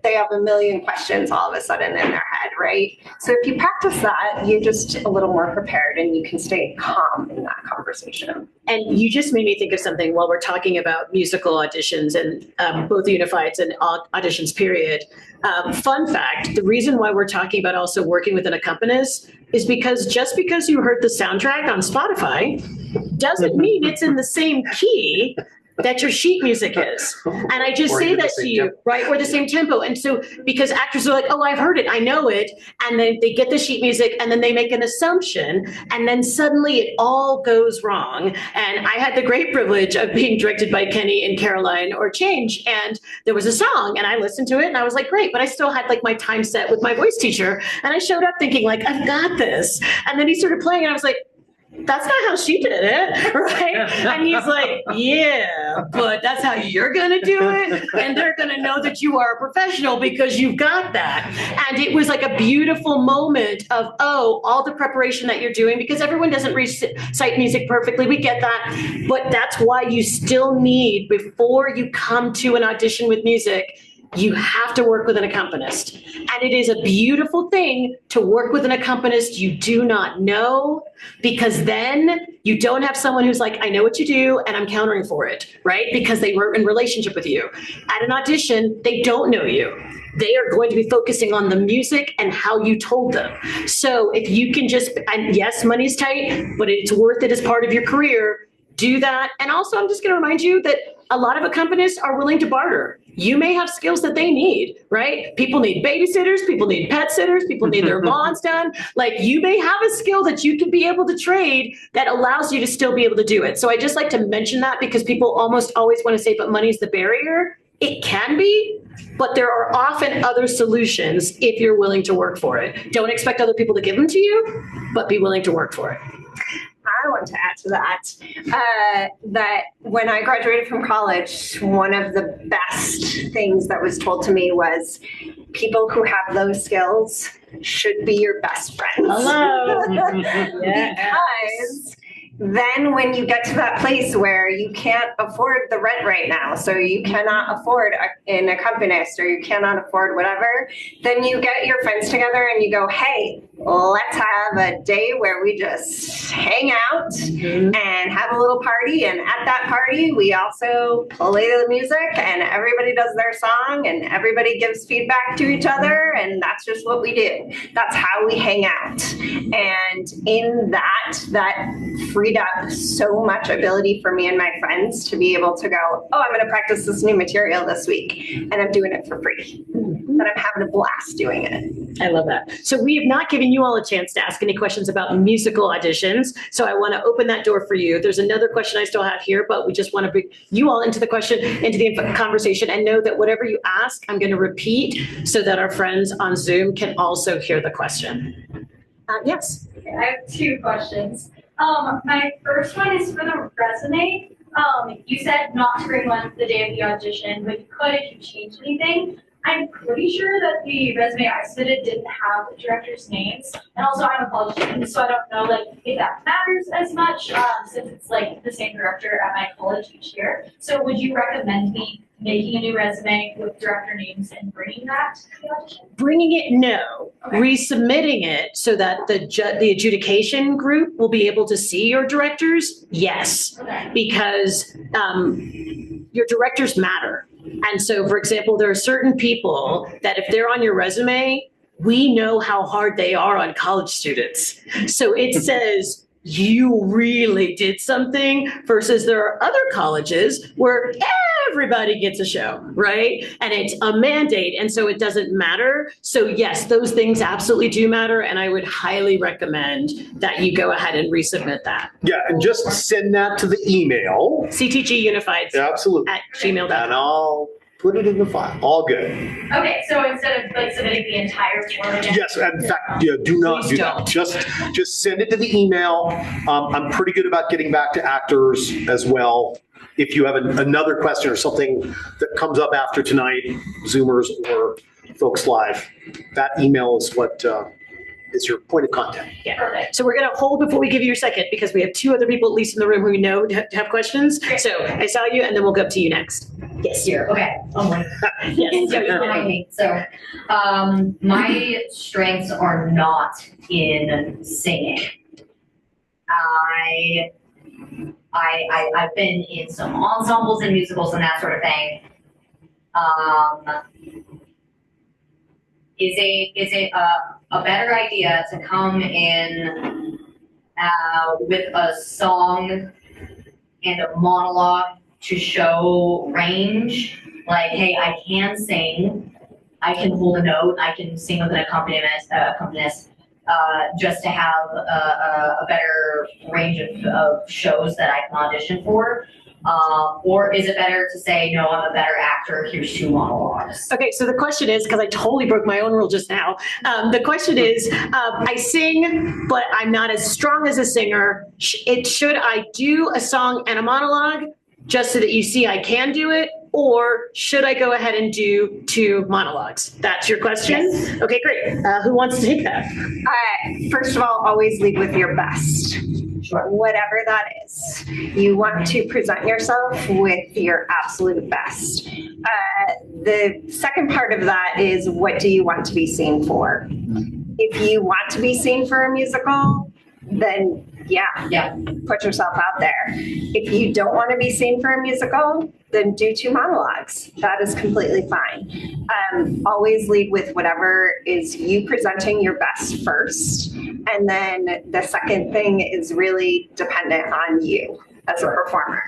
They have a million questions all of a sudden in their head, right? So if you practice that, you're just a little more prepared and you can stay calm in that conversation. And you just made me think of something while we're talking about musical auditions and both Unifieds and auditions, period. Fun fact, the reason why we're talking about also working with an accompanist is because just because you heard the soundtrack on Spotify doesn't mean it's in the same key that your sheet music is. And I just say that to you, right? Or the same tempo. And so, because actors are like, oh, I've heard it, I know it. And then they get the sheet music and then they make an assumption. And then suddenly it all goes wrong. And I had the great privilege of being directed by Kenny and Caroline or Change. And there was a song and I listened to it and I was like, great. But I still had like my time set with my voice teacher. And I showed up thinking like, I've got this. And then he started playing and I was like, that's not how she did it, right? And he's like, yeah, but that's how you're going to do it. And they're going to know that you are a professional because you've got that. And it was like a beautiful moment of, all the preparation that you're doing, because everyone doesn't recite music perfectly. We get that. But that's why you still need, before you come to an audition with music, you have to work with an accompanist. And it is a beautiful thing to work with an accompanist you do not know, because then you don't have someone who's like, I know what you do and I'm countering for it, right? Because they were in relationship with you. At an audition, they don't know you. They are going to be focusing on the music and how you told them. So if you can just, and yes, money's tight, but it's worth it as part of your career, do that. And also, I'm just going to remind you that a lot of accompanists are willing to barter. You may have skills that they need, right? People need babysitters, people need pet sitters, people need their lawns done. Like, you may have a skill that you can be able to trade that allows you to still be able to do it. So I just like to mention that, because people almost always want to say, but money's the barrier. It can be, but there are often other solutions if you're willing to work for it. Don't expect other people to give them to you, but be willing to work for it. I want to add to that, that when I graduated from college, one of the best things that was told to me was people who have those skills should be your best friends. Hello. Because then when you get to that place where you can't afford the rent right now, so you cannot afford an accompanist or you cannot afford whatever, then you get your friends together and you go, hey, let's have a day where we just hang out and have a little party. And at that party, we also play the music and everybody does their song and everybody gives feedback to each other. And that's just what we do. That's how we hang out. And in that freed up so much ability for me and my friends to be able to go, oh, I'm going to practice this new material this week. And I'm doing it for free. But I'm having a blast doing it. I love that. So we have not given you all a chance to ask any questions about musical auditions. So I want to open that door for you. There's another question I still have here, but we just want to bring you all into the conversation and know that whatever you ask, I'm going to repeat so that our friends on Zoom can also hear the question. Yes. Okay, I have two questions. My first one is for the resume. You said not to bring one the day of the audition, but you could if you changed anything. I'm pretty sure that the resume I submitted didn't have the director's names. And also I'm a college student, so I don't know if that matters as much, since it's the same director at my college each year. So would you recommend me making a new resume with director names and bringing that to the audition? Bringing it, no. Okay. Resubmitting it so that the adjudication group will be able to see your directors, yes. Okay. Because your directors matter. And so, for example, there are certain people that if they're on your resume, we know how hard they are on college students. So it says you really did something versus there are other colleges where everybody gets a show, right? And it's a mandate. And so it doesn't matter. So yes, those things absolutely do matter. And I would highly recommend that you go ahead and resubmit that. Yeah, and just send that to the email. CTG Unified Absolutely. at gmail.com. And I'll put it in the file. All good. Okay, so instead of submitting the entire form again? Yes, in fact, do not Please do don't. that. Just send it to the email. I'm pretty good about getting back to actors as well. If you have another question or something that comes up after tonight, Zoomers or folks live, that email is what is your point of contact. Yeah. Perfect. So we're going to hold before we give you your second because we have two other people at least in the room who we know have questions. Great. So I saw you and then we'll go up to you next. Yes. Here, okay. Oh my. Yes. So, my strengths are not in singing. I've been in some ensembles and musicals and that sort of thing. Is it a better idea to come in with a song and a monologue to show range? Like, hey, I can sing, I can hold a note, I can sing with an accompanist, just to have a better range of shows that I can audition for? Or is it better to say, no, I'm a better actor, here's two monologues? Okay, so the question is, because I totally broke my own rule just now, the question is, I sing, but I'm not as strong as a singer. Should I do a song and a monologue just so that you see I can do it? Or should I go ahead and do two monologues? That's your question? Yes. Okay, great. Who wants to take that? First of all, always lead with your best. Sure. Whatever that is. You want to present yourself with your absolute best. The second part of that is, what do you want to be seen for? If you want to be seen for a musical, then yeah, put yourself out there. If you don't want to be seen for a musical, then do two monologues. That is completely fine. Always lead with whatever is you presenting your best first. And then the second thing is really dependent on you as a performer.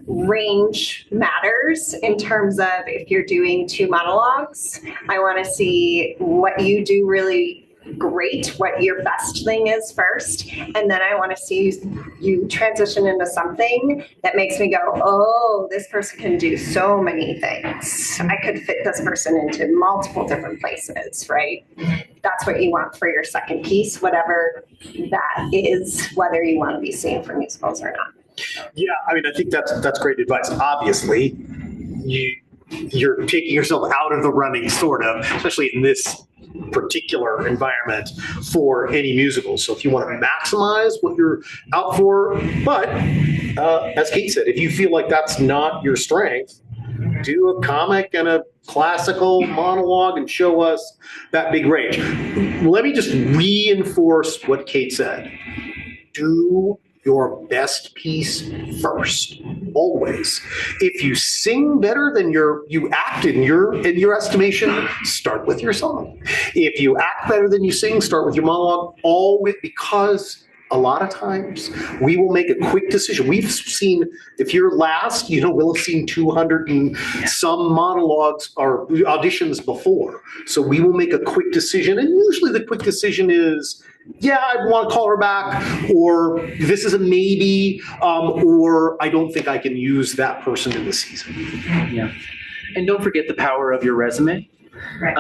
Range matters in terms of if you're doing two monologues, I want to see what you do really great what your best thing is first, and then I want to see you transition into something that makes me go, oh, this person can do so many things. I could fit this person into multiple different places, right? That's what you want for your second piece, whatever that is, whether you want to be seen for musicals or not. Yeah, I mean, I think that's great advice. Obviously, you're taking yourself out of the running, sort of, especially in this particular environment for any musical. So if you want to maximize what you're out for, but as Kate said, if you feel like that's not your strength, do a comic and a classical monologue and show us that big range. Let me just reinforce what Kate said. Do your best piece first, always. If you sing better than you act in your estimation, start with your song. If you act better than you sing, start with your monologue. Because a lot of times we will make a quick decision. We've seen, if you're last, we'll have seen 200 and some monologues or auditions before. So we will make a quick decision, and usually the quick decision is, yeah, I want to call her back, or this is a maybe, or I don't think I can use that person in the season. Yeah. And don't forget the power of your resume. Right.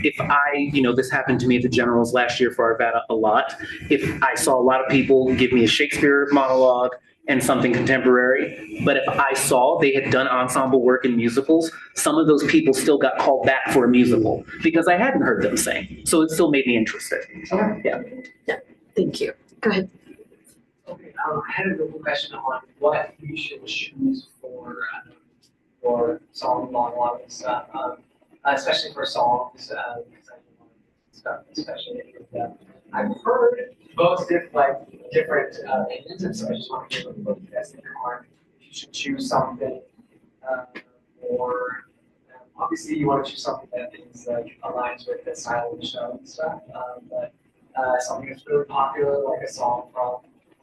If this happened to me at the Generals last year for Arvada a lot. If I saw a lot of people give me a Shakespeare monologue and something contemporary, but if I saw they had done ensemble work in musicals, some of those people still got called back for a musical because I hadn't heard them sing. So it still made me interested. Yeah. Thank you. Go ahead. Okay, I had a quick question on what you should choose for song monologue and stuff, especially for songs, because I want stuff, especially if I've heard both different opinions, and so I just want to hear what you guys think on if you should choose something, or obviously you want to choose something that is aligns with the style of the show and stuff, but something that's really popular, like a song from,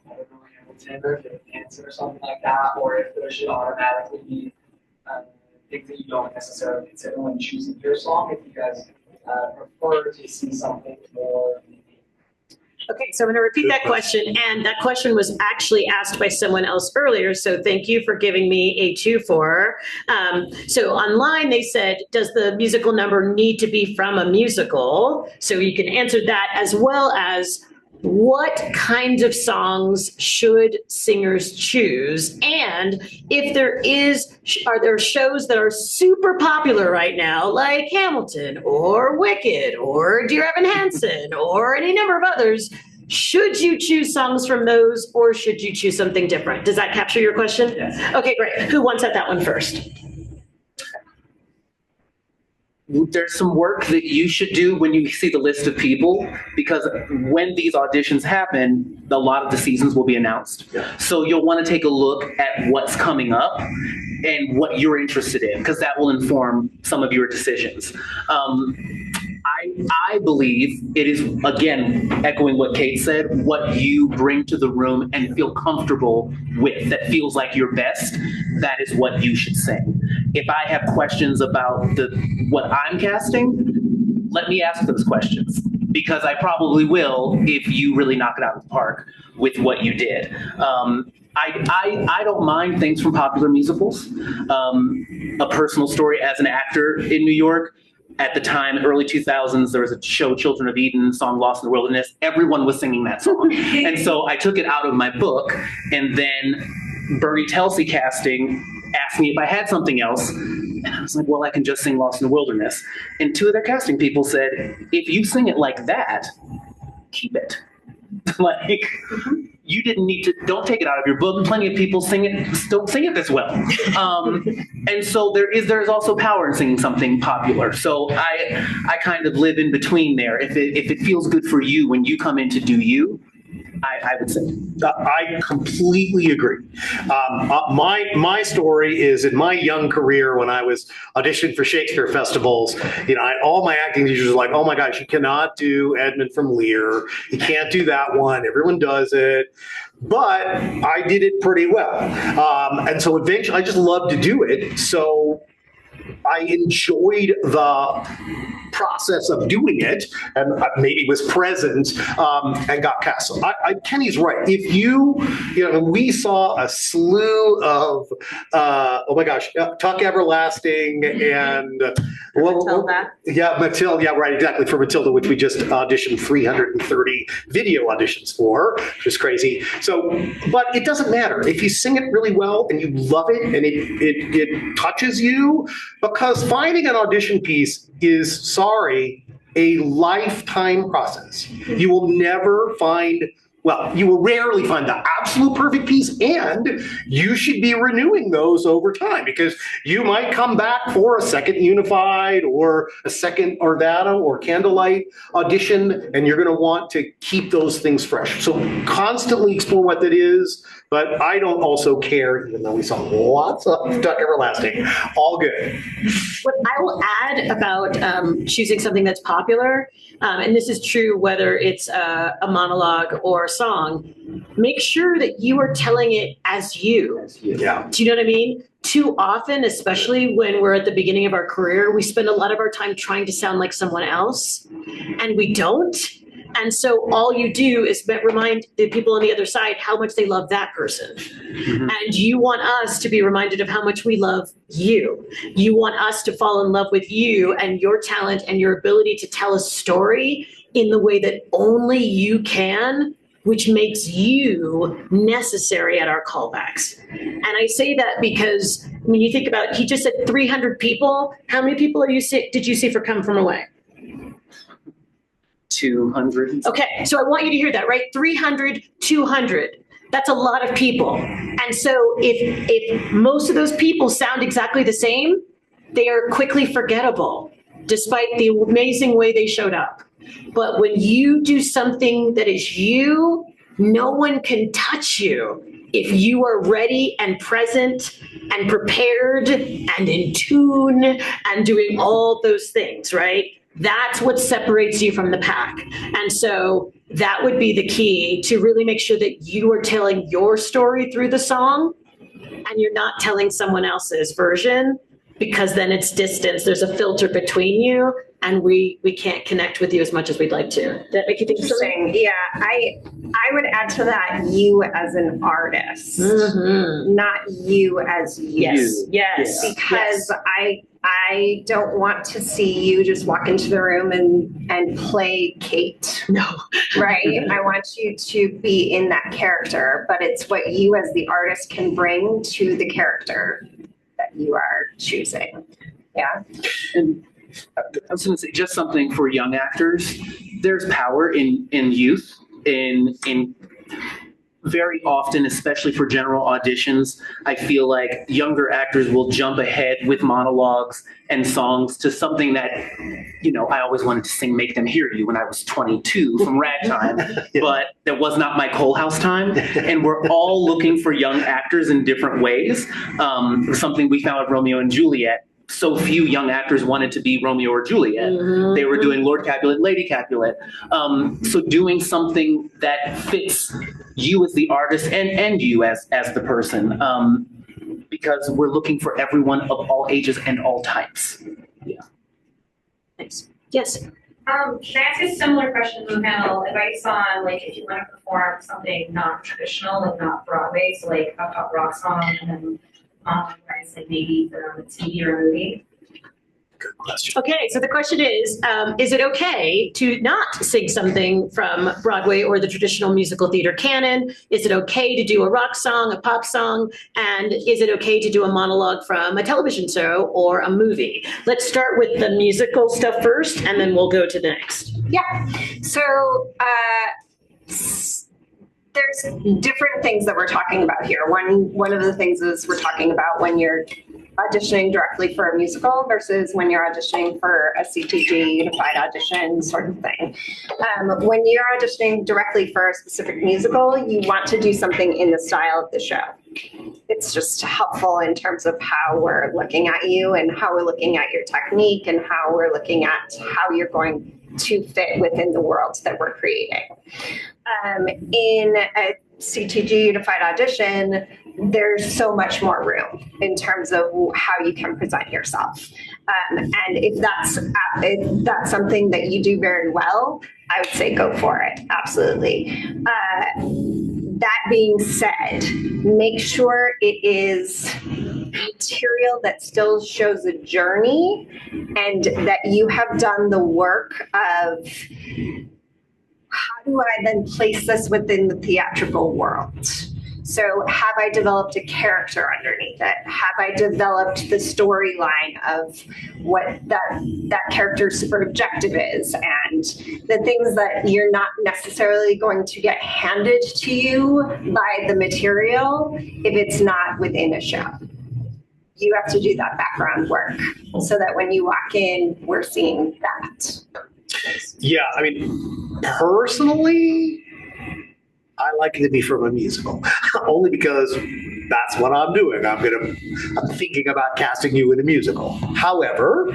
I don't know, Hamilton or Hanson or something like that, or if there should automatically be things that you don't necessarily consider when choosing your song, if you guys prefer to see something more. Okay, so I'm going to repeat that question, and that question was actually asked by someone else earlier, so thank you for giving me a 2-4. So online they said, does the musical number need to be from a musical? So you can answer that, as well as what kinds of songs should singers choose? And if are there shows that are super popular right now, like Hamilton or Wicked or Dear Evan Hansen or any number of others, should you choose songs from those, or should you choose something different? Does that capture your question? Yes. Okay, great. Who wants at that one first? There's some work that you should do when you see the list of people, because when these auditions happen, a lot of the seasons will be announced. Yeah. So you'll want to take a look at what's coming up and what you're interested in, because that will inform some of your decisions. I believe it is, again, echoing what Kate said, what you bring to the room and feel comfortable with, that feels like your best, that is what you should sing. If I have questions about what I'm casting, let me ask those questions, because I probably will if you really knock it out of the park with what you did. I don't mind things from popular musicals. A personal story, as an actor in New York, at the time, early 2000s, there was a show, Children of Eden, song Lost in the Wilderness. Everyone was singing that song. And so I took it out of my book, and then Bernie Telsey casting asked me if I had something else. And I was like, well, I can just sing Lost in the Wilderness. And two of their casting people said, if you sing it like that, keep it. Like, you didn't need to, don't take it out of your book. Plenty of people don't sing it this well. And so there's also power in singing something popular. So I kind of live in between there. If it feels good for you when you come in to do you, I would say. I completely agree. My story is, in my young career, when I was auditioning for Shakespeare festivals, all my acting teachers were like, oh my gosh, you cannot do Edmund from Lear. You can't do that one. Everyone does it. But I did it pretty well. And so eventually I just loved to do it. So I enjoyed the process of doing it, and maybe was present and got cast. So Kenny's right. If we saw a slew of oh my gosh, Tuck Everlasting and Matilda. Yeah, Matilda. Yeah, right, exactly, for Matilda, which we just auditioned 330 video auditions for, which is crazy. So, but it doesn't matter if you sing it really well and you love it and it touches you, because finding an audition piece is, a lifetime process. You will never find, you will rarely find the absolute perfect piece, and you should be renewing those over time, because you might come back for a second Unified or a second Arvada or Candlelight audition, and you're going to want to keep those things fresh. So constantly explore what that is, but I don't also care, even though we saw lots of Tuck Everlasting. All good. What I will add about choosing something that's popular, and this is true whether it's a monologue or a song, make sure that you are telling it as you. Yeah. Do you know what I mean? Too often, especially when we're at the beginning of our career, we spend a lot of our time trying to sound like someone else, and we don't. And so all you do is remind the people on the other side how much they love that person. Mm-hmm. And you want us to be reminded of how much we love you. You want us to fall in love with you and your talent and your ability to tell a story in the way that only you can, which makes you necessary at our callbacks. And I say that because when you think about, he just said 300 people. How many people did you see for Come From Away? 200. Okay, so I want you to hear that, right? 300, 200. That's a lot of people. And so if most of those people sound exactly the same, they are quickly forgettable, despite the amazing way they showed up. But when you do something that is you, no one can touch you if you are ready and present and prepared and in tune and doing all those things, right? That's what separates you from the pack. And so that would be the key, to really make sure that you are telling your story through the song and you're not telling someone else's version, because then it's distance. There's a filter between you and we can't connect with you as much as we'd like to. Does that make you think of something? Yeah, I would add to that, you as an artist, not you as you. Yes. Because I don't want to see you just walk into the room and play Kate. No. Right? I want you to be in that character, but it's what you as the artist can bring to the character that you are choosing. Yeah. And I was going to say, just something for young actors. There's power in youth, in very often, especially for general auditions, I feel like younger actors will jump ahead with monologues and songs to something that, I always wanted to sing Make Them Hear You when I was 22 from Ragtime, but that was not my Coal House time. And we're all looking for young actors in different ways. Something we found with Romeo and Juliet. So few young actors wanted to be Romeo or Juliet. Mm-hmm. They were doing Lord Capulet, Lady Capulet. So doing something that fits you as the artist and you as the person, because we're looking for everyone of all ages and all types. Yeah. Thanks. Yes. Can I ask a similar question to the panel? Advice on, if you want to perform something non-traditional, not Broadway, so a pop rock song, and then maybe for a TV or a movie? Good question. Okay, so the question is it okay to not sing something from Broadway or the traditional musical theater canon? Is it okay to do a rock song, a pop song? And is it okay to do a monologue from a television show or a movie? Let's start with the musical stuff first, and then we'll go to the next. Yeah. So there's different things that we're talking about here. One of the things is we're talking about when you're auditioning directly for a musical versus when you're auditioning for a CTG Unified Audition sort of thing. When you're auditioning directly for a specific musical, you want to do something in the style of the show. It's just helpful in terms of how we're looking at you and how we're looking at your technique and how we're looking at how you're going to fit within the world that we're creating. In a CTG Unified Audition, there's so much more room in terms of how you can present yourself. And if that's something that you do very well, I would say go for it. Absolutely. That being said, make sure it is material that still shows a journey and that you have done the work of how do I then place this within the theatrical world? So have I developed a character underneath it? Have I developed the storyline of what that character's super objective is and the things that you're not necessarily going to get handed to you by the material if it's not within a show? You have to do that background work so that when you walk in, we're seeing that. Yeah, I mean, personally, I like it to be from a musical, only because that's what I'm doing. I'm thinking about casting you in a musical. However,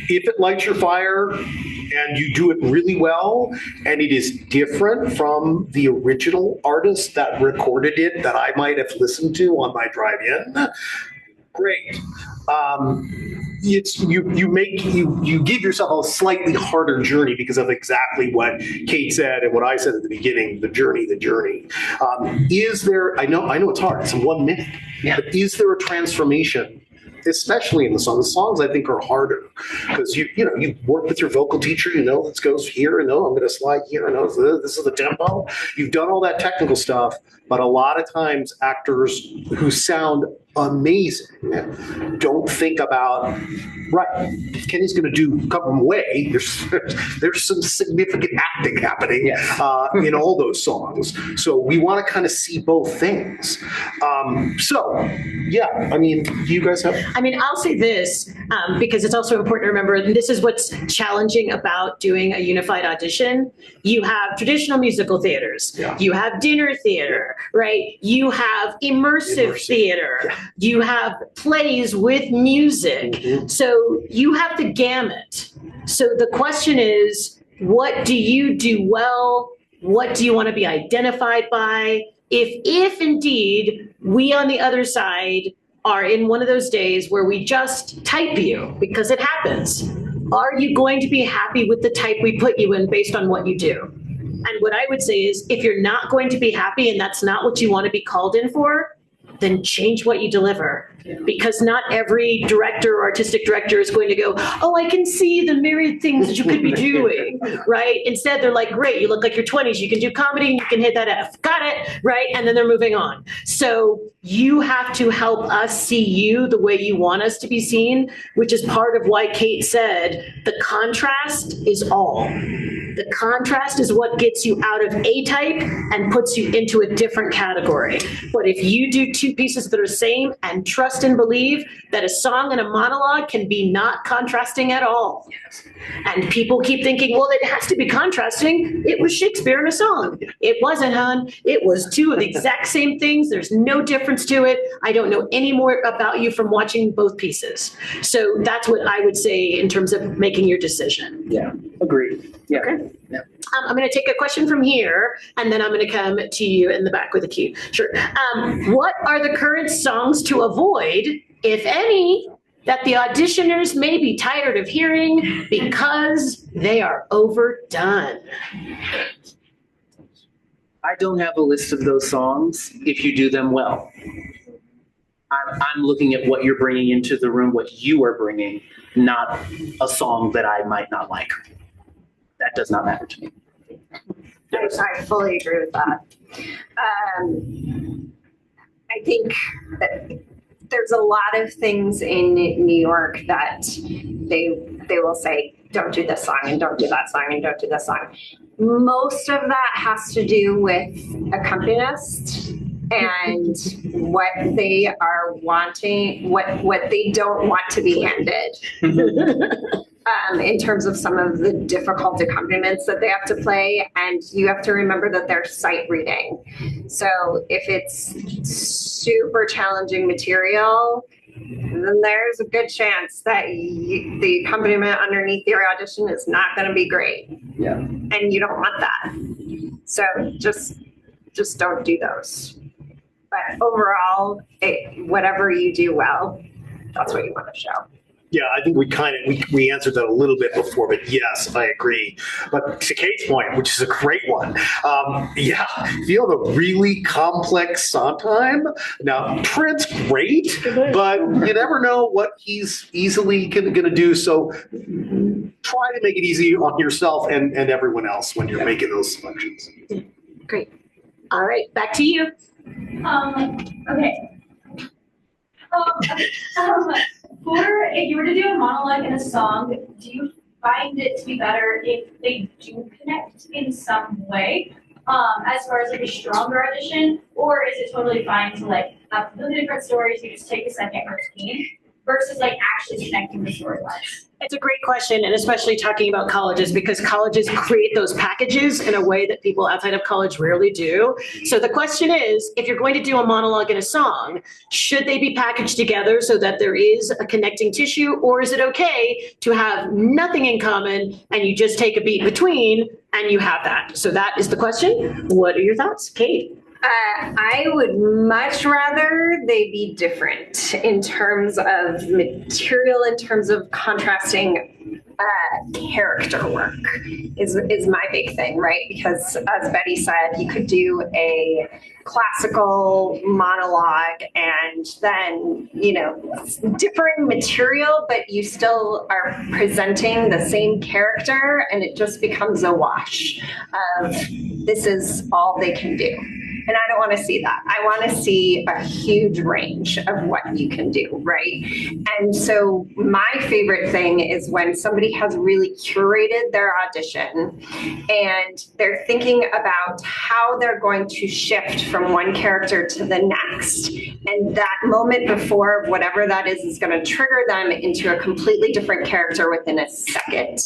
if it lights your fire and you do it really well, and it is different from the original artist that recorded it that I might have listened to on my drive-in, great. You give yourself a slightly harder journey because of exactly what Kate said and what I said at the beginning. The journey. Is there? I know it's hard. It's 1 minute. Yeah. But is there a transformation? Especially in the songs. The songs I think are harder because you work with your vocal teacher. You know this goes here. And I'm going to slide here. I know this is the tempo. You've done all that technical stuff, but a lot of times actors who sound amazing don't think about if Kenny's going to do come away. There's some significant acting happening in all those songs. So we want to kind of see both things. I mean, do you guys have? I mean, I'll say this because it's also important to remember, and this is what's challenging about doing a unified audition. You have traditional musical theaters. Yeah. You have dinner theater, right? You have immersive theater. You have plays with music. Mm-hmm. So you have the gamut. So the question is, what do you do well? What do you want to be identified by? If indeed we on the other side are in one of those days where we just type you because it happens, are you going to be happy with the type we put you in based on what you do? And what I would say is, if you're not going to be happy and that's not what you want to be called in for, then change what you deliver. Because not every director or artistic director is going to go, oh, I can see the myriad things that you could be doing, right? Instead, they're like, great, you look like your 20s, you can do comedy, and you can hit that F. Got it, right? And then they're moving on. So you have to help us see you the way you want us to be seen, which is part of why Kate said the contrast is all. The contrast is what gets you out of A type and puts you into a different category. But if you do two pieces that are same and trust and believe that a song and a monologue can be not contrasting at all. Yes. And people keep thinking, well, it has to be contrasting. It was Shakespeare in a song. It wasn't, hon. It was two of the exact same things. There's no difference to it. I don't know any more about you from watching both pieces. So that's what I would say in terms of making your decision. Yeah, agreed. Yeah. Okay. Yeah. I'm going to take a question from here, and then I'm going to come to you in the back with a cue. Sure. What are the current songs to avoid, if any, that the auditioners may be tired of hearing because they are overdone? I don't have a list of those songs if you do them well. I'm looking at what you're bringing into the room, what you are bringing, not a song that I might not like. That does not matter to me. I fully agree with that. I think that there's a lot of things in New York that they will say, don't do this song and don't do that song and don't do this song. Most of that has to do with accompanists and what they are wanting, what they don't want to be handed. In terms of some of the difficult accompaniments that they have to play, and you have to remember that they're sight reading. So if it's super challenging material, then there's a good chance that the accompaniment underneath your audition is not going to be great. Yeah. And you don't want that. So just just don't do those. But overall, whatever you do well, that's what you want to show. Yeah, I think we answered that a little bit before, but yes, I agree. But to Kate's point, which is a great one, yeah, if you have a really complex Sondheim, now Trent's great, but you never know what he's easily going to do. So try to make it easy on yourself and everyone else when you're making those selections. Great. All right, back to you. Okay. For if you were to do a monologue in a song, do you find it to be better if they do connect in some way, as far as like a stronger audition, or is it totally fine to like have completely different stories, you just take a second routine, versus like actually connecting the storylines? It's a great question, and especially talking about colleges, because colleges create those packages in a way that people outside of college rarely do. So the question is, if you're going to do a monologue in a song, should they be packaged together so that there is a connecting tissue, or is it okay to have nothing in common and you just take a beat between and you have that? So that is the question. What are your thoughts, Kate? I would much rather they be different in terms of material, in terms of contrasting character work is my big thing, right? Because as Betty said, you could do a classical monologue and then, differing material, but you still are presenting the same character, and it just becomes a wash of this is all they can do. And I don't want to see that. I want to see a huge range of what you can do, right? And so my favorite thing is when somebody has really curated their audition and they're thinking about how they're going to shift from one character to the next. And that moment before, whatever that is going to trigger them into a completely different character within a second,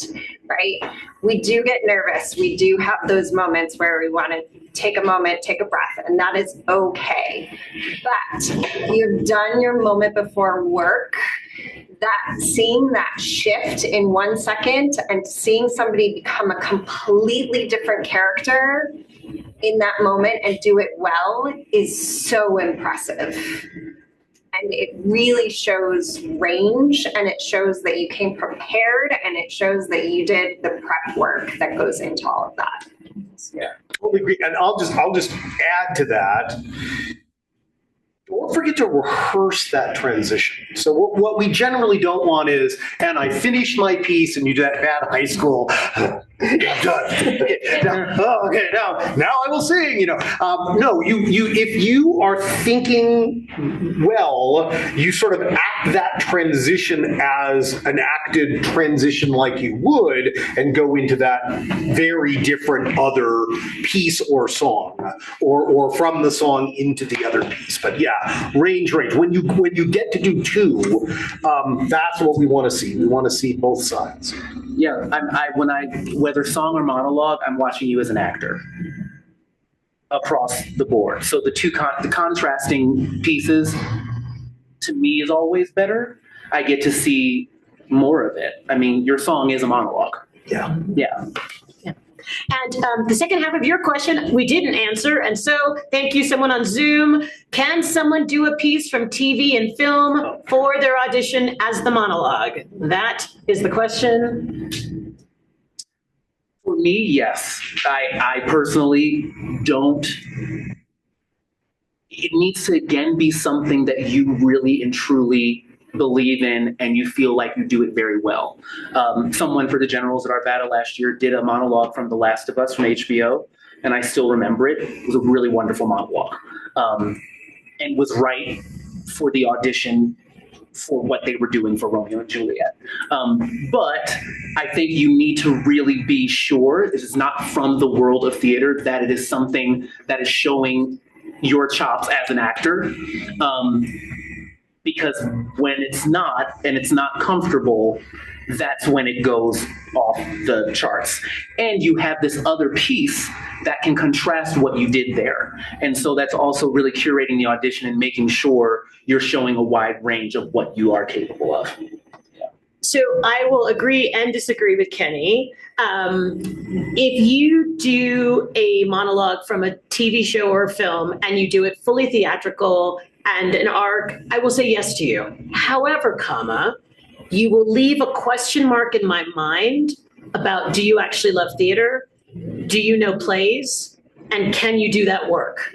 right? We do get nervous. We do have those moments where we want to take a moment, take a breath, and that is okay. But you've done your moment before work, that seeing that shift in 1 second and seeing somebody become a completely different character in that moment and do it well is so impressive. And it really shows range, and it shows that you came prepared, and it shows that you did the prep work that goes into all of that. Yeah, totally agree. And I'll just add to that. Don't forget to rehearse that transition. So what we generally don't want is, and I finished my piece, and you do that bad high school. I'm done. Okay, now I will sing. No, you if you are thinking well, you sort of act that transition as an acted transition, like you would, and go into that very different other piece or song, or from the song into the other piece. But yeah, range. When you get to do two, that's what we want to see. We want to see both sides. Yeah, whether song or monologue, I'm watching you as an actor across the board. So the contrasting pieces to me is always better. I get to see more of it. I mean, your song is a monologue. Yeah. Yeah. And the second half of your question, we didn't answer. And so thank you, someone on Zoom. Can someone do a piece from TV and film for their audition as the monologue? That is the question. For me, yes. I personally don't. It needs to, again, be something that you really and truly believe in and you feel like you do it very well. Someone for the Generals at our battle last year did a monologue from The Last of Us from HBO, and I still remember it. It was a really wonderful monologue, and was right for the audition for what they were doing for Romeo and Juliet. But I think you need to really be sure this is not from the world of theater, that it is something that is showing your chops as an actor. Because when it's not, and it's not comfortable, that's when it goes off the charts. And you have this other piece that can contrast what you did there. And so that's also really curating the audition and making sure you're showing a wide range of what you are capable of. So I will agree and disagree with Kenny. If you do a monologue from a TV show or a film and you do it fully theatrical and an arc, I will say yes to you. However, you will leave a question mark in my mind about, do you actually love theater? Do you know plays? And can you do that work?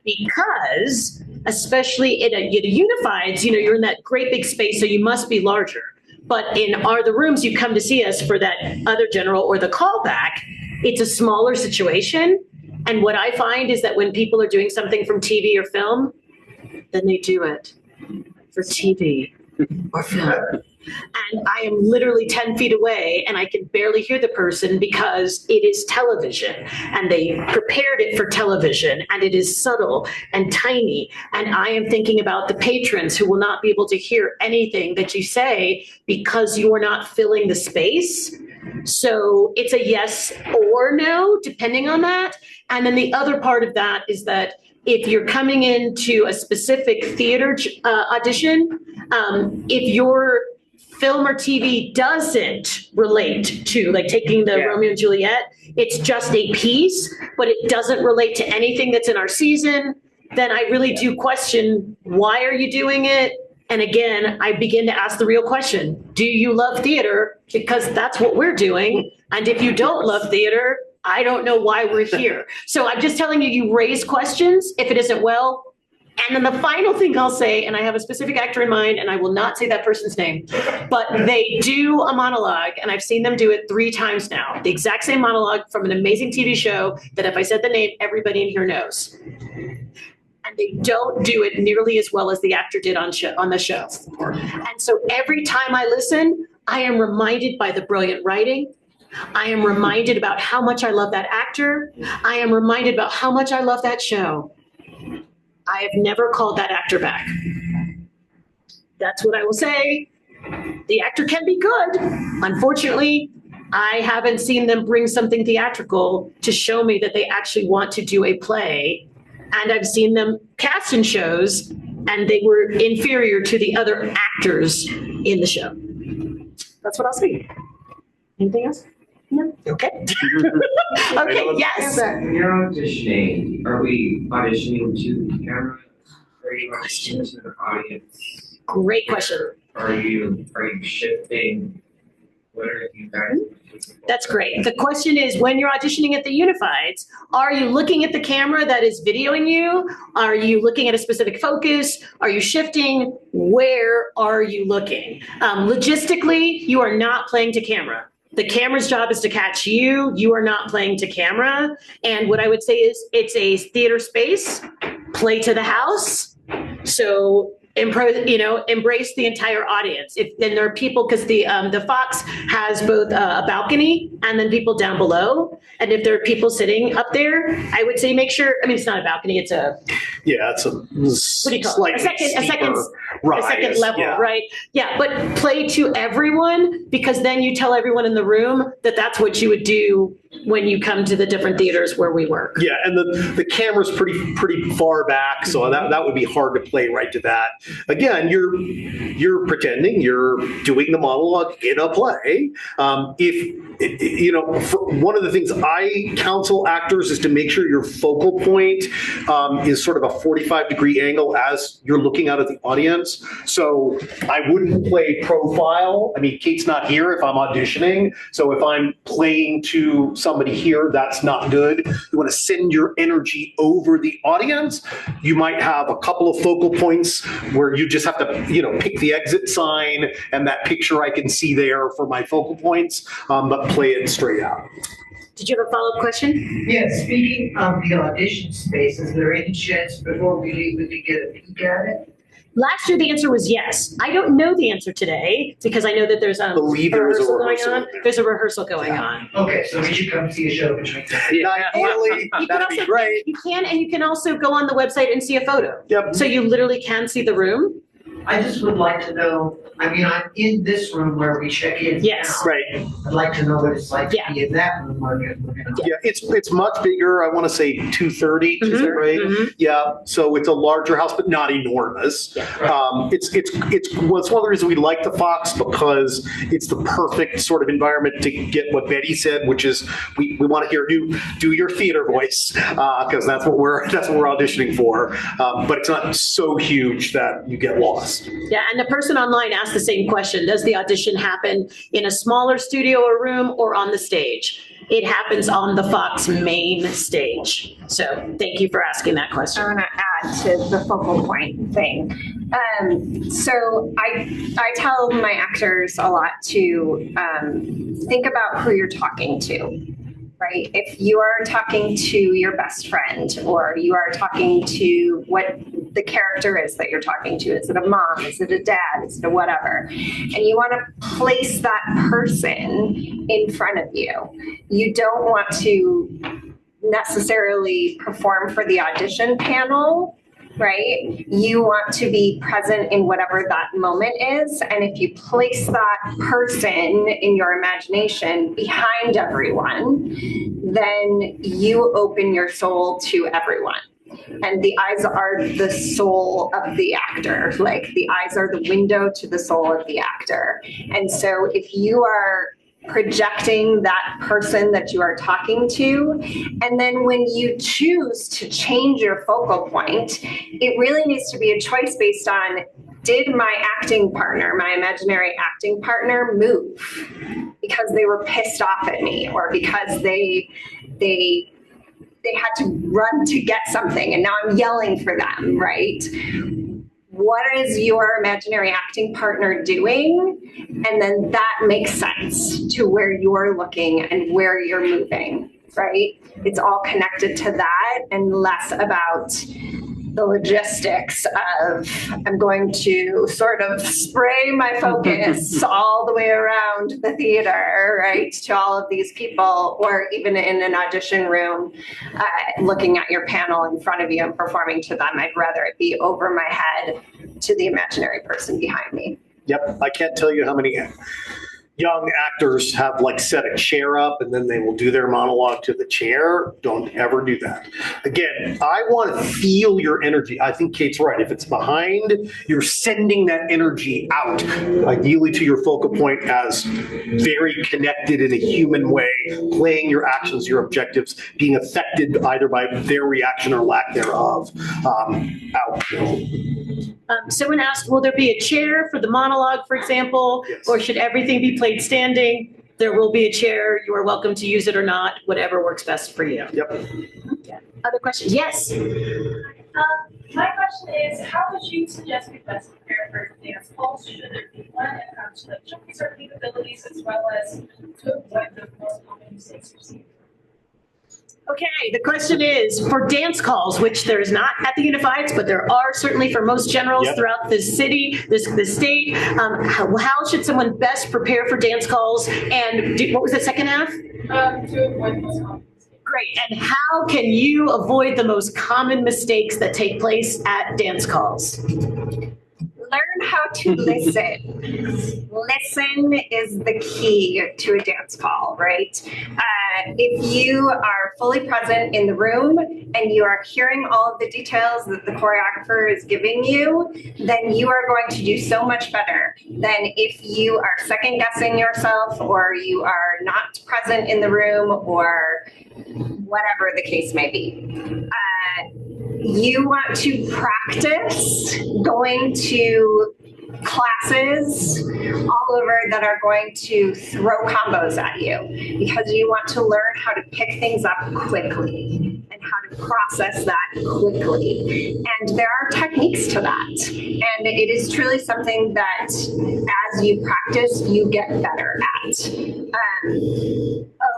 Because especially in a unified, you're in that great big space, so you must be larger. But in the rooms you come to see us for that other general or the callback, it's a smaller situation. And what I find is that when people are doing something from TV or film, then they do it for TV or film. And I am literally 10 feet away and I can barely hear the person because it is television and they prepared it for television and it is subtle and tiny. And I am thinking about the patrons who will not be able to hear anything that you say because you are not filling the space. So it's a yes or no, depending on that. And then the other part of that is that if you're coming into a specific theater audition, if your film or TV doesn't relate to, like taking the Romeo and Juliet, it's just a piece, but it doesn't relate to anything that's in our season, then I really do question, why are you doing it? And again, I begin to ask the real question, do you love theater? Because that's what we're doing. And if you don't love theater, I don't know why we're here. So I'm just telling you, you raise questions if it isn't well. And then the final thing I'll say, and I have a specific actor in mind, and I will not say that person's name, but they do a monologue, and I've seen them do it 3 times now. The exact same monologue from an amazing TV show that if I said the name, everybody in here knows. And they don't do it nearly as well as the actor did on the show. And so every time I listen, I am reminded by the brilliant writing. I am reminded about how much I love that actor. I am reminded about how much I love that show. I have never called that actor back. That's what I will say. The actor can be good. Unfortunately, I haven't seen them bring something theatrical to show me that they actually want to do a play. And I've seen them cast in shows and they were inferior to the other actors in the show. That's what I'll say. Anything else? No? Okay. Okay, yes. When you're auditioning, are we auditioning to the camera? Are you auditioning to the audience? Great question. Are you shifting? What are you guys? That's great. The question is, when you're auditioning at the Unifieds, are you looking at the camera that is videoing you? Are you looking at a specific focus? Are you shifting? Where are you looking? Logistically, you are not playing to camera. The camera's job is to catch you. You are not playing to camera. And what I would say is it's a theater space, play to the house. So embrace the entire audience. Then there are people, because the Fox has both a balcony and then people down below. And if there are people sitting up there, I would say make sure. I mean, it's not a balcony; it's a it's a what do you call it? A second rise, level, right? Yeah, but play to everyone, because then you tell everyone in the room that that's what you would do when you come to the different theaters where we work. Yeah, and the camera's pretty far back, so that would be hard to play right to that. Again, you're pretending you're doing the monologue in a play. One of the things I counsel actors is to make sure your focal point is sort of a 45-degree angle as you're looking out at the audience. So I wouldn't play profile. I mean, Kate's not here if I'm auditioning, so if I'm playing to somebody here, that's not good. You want to send your energy over the audience. You might have a couple of focal points where you just have to, pick the exit sign and that picture I can see there for my focal points, but play it straight out. Did you have a follow-up question? Yeah, speaking of the audition space, is there any chance before we leave we could get a peek at it? Last year, the answer was yes. I don't know the answer today because I know that there's a rehearsal going on. There's a rehearsal going on. Okay, so we should come see a show between time. Ideally, that'd be great. You can, and you can also go on the website and see a photo. Yep. So you literally can see the room. I just would like to know, I mean, I'm in this room where we check in. Yes. now. Right. I'd like to know what it's like to Yeah. be in that room where we're gonna. Yeah, it's much bigger. I want to say 230, is that right? Mhm. Yeah, so it's a larger house, but not enormous. It's one of the reasons we like the Fox, because it's the perfect sort of environment to get what Betty said, which is we want to hear you do your theater voice, because that's what we're auditioning for. But it's not so huge that you get lost. Yeah, and the person online asked the same question. Does the audition happen in a smaller studio or room or on the stage? It happens on the Fox main stage. So thank you for asking that question. I want to add to the focal point thing. So I tell my actors a lot to think about who you're talking to. Right? If you are talking to your best friend, or you are talking to what the character is that you're talking to, is it a mom? Is it a dad? Is it a whatever? And you want to place that person in front of you. You don't want to necessarily perform for the audition panel, right? You want to be present in whatever that moment is. And if you place that person in your imagination behind everyone, then you open your soul to everyone. And the eyes are the soul of the actor. Like, the eyes are the window to the soul of the actor. And so if you are projecting that person that you are talking to, and then when you choose to change your focal point, it really needs to be a choice based on, did my acting partner, my imaginary acting partner, move because they were pissed off at me, or because they had to run to get something and now I'm yelling for them, right? What is your imaginary acting partner doing? And then that makes sense to where you're looking and where you're moving, right? It's all connected to that, and less about the logistics of, I'm going to sort of spray my focus all the way around the theater, right, to all of these people, or even in an audition room, looking at your panel in front of you and performing to them. I'd rather it be over my head to the imaginary person behind me. Yep, I can't tell you how many young actors have like set a chair up and then they will do their monologue to the chair. Don't ever do that. Again, I want to feel your energy. I think Kate's right. If it's behind, you're sending that energy out, ideally to your focal point as very connected in a human way, playing your actions, your objectives, being affected either by their reaction or lack thereof. Out. Someone asked, will there be a chair for the monologue, for example, Yes. or should everything be played standing? There will be a chair. You are welcome to use it or not, whatever works best for you. Yep. Yeah. Other questions? Yes. My question is, how would you suggest we best prepare for dance calls? Should there be one that comes to jumps or capabilities, as well as to avoid the most common mistakes you see? Okay, the question is, for dance calls, which there is not at the Unifieds, but there are certainly for most generals Yep. throughout the city, the state, how should someone best prepare for dance calls? And what was the second half? To avoid the most common mistakes. Great. And how can you avoid the most common mistakes that take place at dance calls? Learn how to listen. Listen is the key to a dance call, right? If you are fully present in the room and you are hearing all of the details that the choreographer is giving you, then you are going to do so much better than if you are second guessing yourself, or you are not present in the room, or whatever the case may be. You want to practice going to classes all over that are going to throw combos at you, because you want to learn how to pick things up quickly and how to process that quickly. And there are techniques to that. And it is truly something that as you practice, you get better at.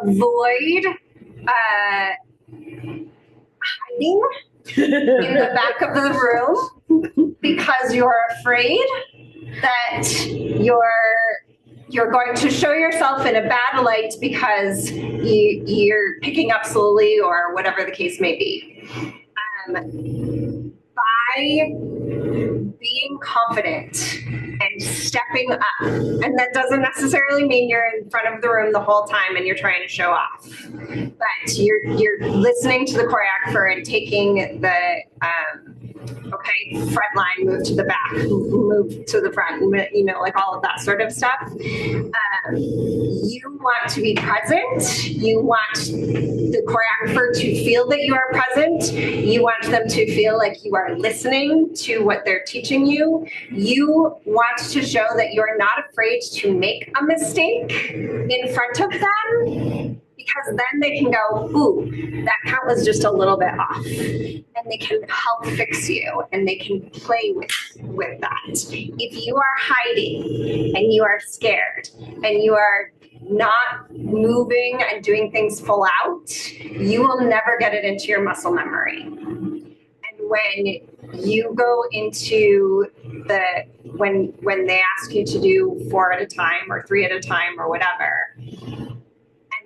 Avoid hiding in the back of the room because you're afraid that you're going to show yourself in a bad light because you're picking up slowly, or whatever the case may be. By being confident and stepping up. And that doesn't necessarily mean you're in front of the room the whole time and you're trying to show off. But you're listening to the choreographer and taking the okay, front line, move to the back, move to the front, you know, like all of that sort of stuff. You want to be present. You want the choreographer to feel that you are present. You want them to feel like you are listening to what they're teaching you. You want to show that you're not afraid to make a mistake in front of them, because then they can go, ooh, that count was just a little bit off. And they can help fix you and they can play with that. If you are hiding and you are scared and you are not moving and doing things full out, you will never get it into your muscle memory. And when you go into when they ask you to do 4 at a time or 3 at a time or whatever,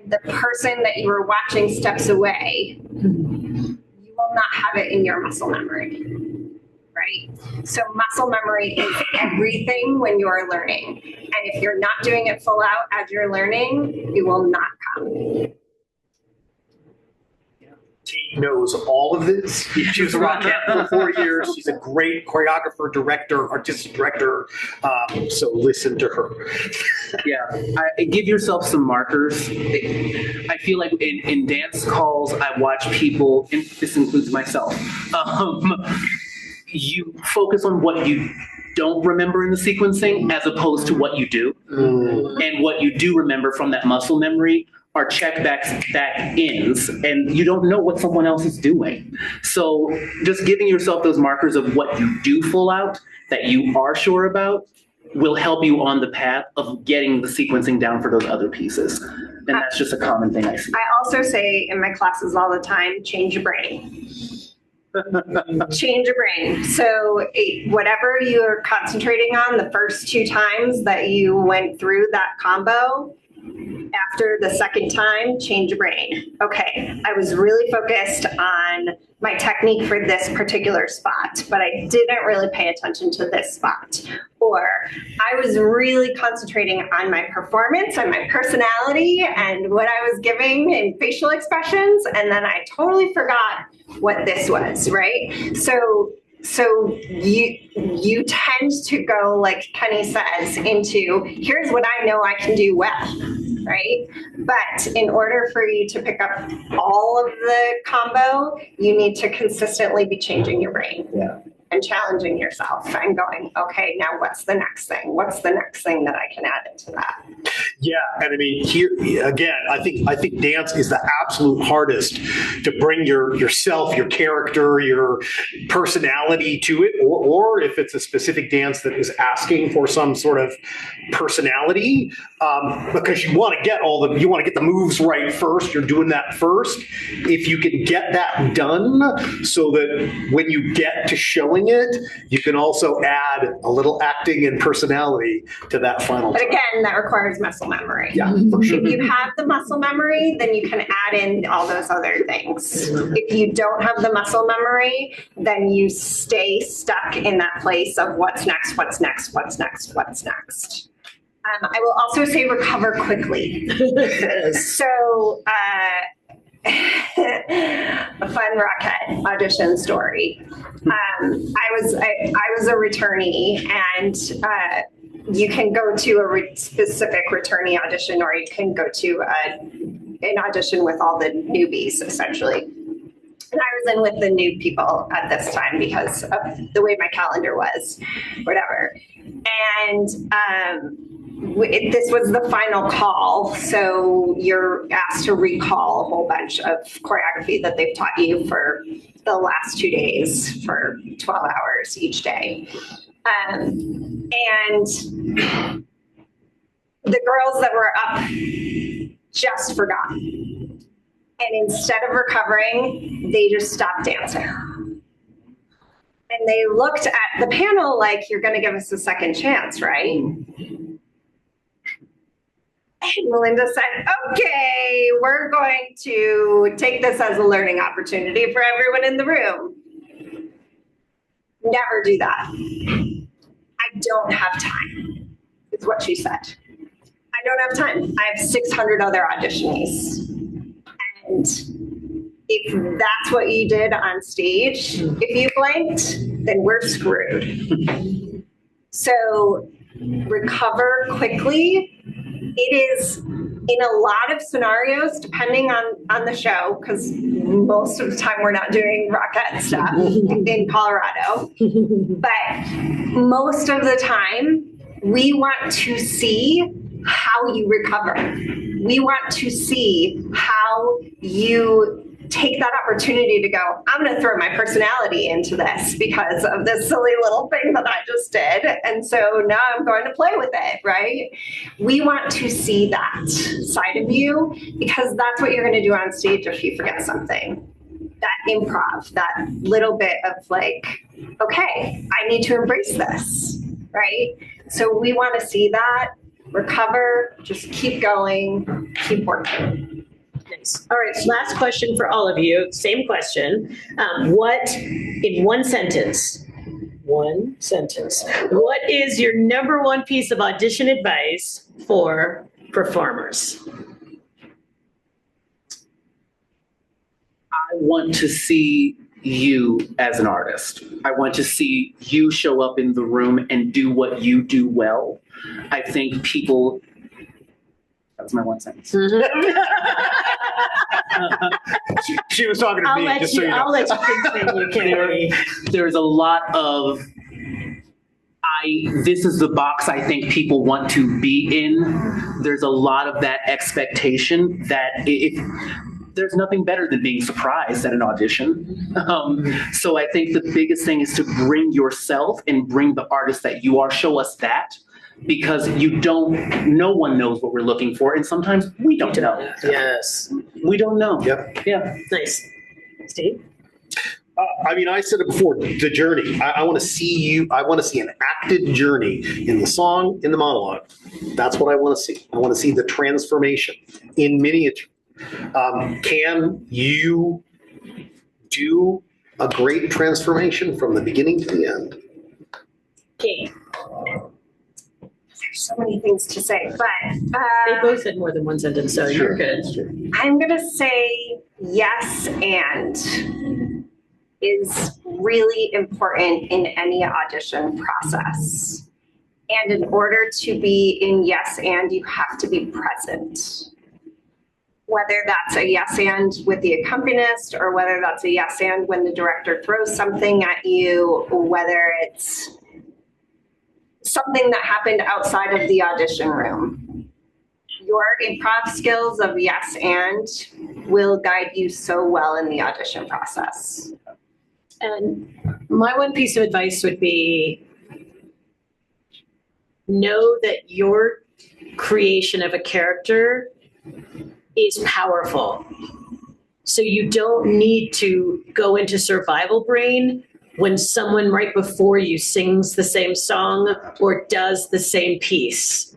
the person that you were watching steps away, you will not have it in your muscle memory, right? So muscle memory is everything when you are learning. And if you're not doing it full out as you're learning, it will not come. Kate knows all of this. She was a Rockette for 4 years. She's a great choreographer, director, artistic director. So listen to her. Give yourself some markers. I feel like in dance calls, I watch people, and this includes myself, you focus on what you don't remember in the sequencing as opposed to what you do. And what you do remember from that muscle memory are checkbacks back ins, and you don't know what someone else is doing. So just giving yourself those markers of what you do full out that you are sure about will help you on the path of getting the sequencing down for those other pieces. And that's just a common thing I see. I also say in my classes all the time, change your brain. Change your brain. So whatever you're concentrating on the first 2 times that you went through that combo, after the second time, change your brain. Okay, I was really focused on my technique for this particular spot, but I didn't really pay attention to this spot. Or I was really concentrating on my performance and my personality and what I was giving in facial expressions, and then I totally forgot what this was, right? So you tend to go, like Kenny says, into here's what I know I can do well, right? But in order for you to pick up all of the combo, you need to consistently be changing your brain. And challenging yourself and going, okay, now what's the next thing? What's the next thing that I can add into that? Yeah, and I mean, here again, I think dance is the absolute hardest to bring yourself, your character, your personality to it, or if it's a specific dance that is asking for some sort of personality, because you want to get the moves right first. You're doing that first. If you can get that done, so that when you get to showing it, you can also add a little acting and personality to that final. But again, that requires muscle memory. Yeah, for sure. If you have the muscle memory, then you can add in all those other things. If you don't have the muscle memory, then you stay stuck in that place of what's next, what's next, what's next, what's next. I will also say recover quickly. So, a fun Rockette audition story. I was a returnee, and you can go to a specific returnee audition, or you can go to an audition with all the newbies, essentially. And I was in with the new people at this time because of the way my calendar was, whatever. And this was the final call, so you're asked to recall a whole bunch of choreography that they've taught you for the last 2 days for 12 hours each day. And the girls that were up just forgot. And instead of recovering, they just stopped dancing. And they looked at the panel like, you're going to give us a second chance, right? And Melinda said, okay, we're going to take this as a learning opportunity for everyone in the room. Never do that. don't have time, is what she said. I don't have time. I have 600 other auditionees. And if that's what you did on stage, if you blanked, then we're screwed. So recover quickly. It is in a lot of scenarios, depending on the show, because most of the time we're not doing Rockette stuff in Colorado. But most of the time, we want to see how you recover. We want to see how you take that opportunity to go, I'm going to throw my personality into this because of this silly little thing that I just did. And so now I'm going to play with it, right? We want to see that side of you because that's what you're going to do on stage if you forget something. That improv, that little bit of like, okay, I need to embrace this, right? So we want to see that, recover, just keep going, keep working. Nice. All right, last question for all of you. Same question. What, in one sentence, what is your number one piece of audition advice for performers? I want to see you as an artist. I want to see you show up in the room and do what you do well. I think people, that's my one sentence. She was talking to me, just so you know. I'll let you continue, Kennedy. There's a lot of, this is the box I think people want to be in. There's a lot of that expectation that there's nothing better than being surprised at an audition. So I think the biggest thing is to bring yourself and bring the artist that you are, show us that. Because no one knows what we're looking for, and sometimes we don't know. Yes. We don't know. Yep. Yeah. Nice. Steve? I mean, I said it before, the journey. I want to see you, I want to see an acted journey in the song, in the monologue. That's what I want to see. I want to see the transformation in miniature. Can you do a great transformation from the beginning to the end? Kate? There's so many things to say, but They both said more than one sentence, so you're good. I'm going to say yes and is really important in any audition process. And in order to be in yes and, you have to be present. Whether that's a yes and with the accompanist or whether that's a yes and when the director throws something at you, whether it's something that happened outside of the audition room. Your improv skills of yes and will guide you so well in the audition process. And my one piece of advice would be know that your creation of a character is powerful. So you don't need to go into survival brain when someone right before you sings the same song or does the same piece.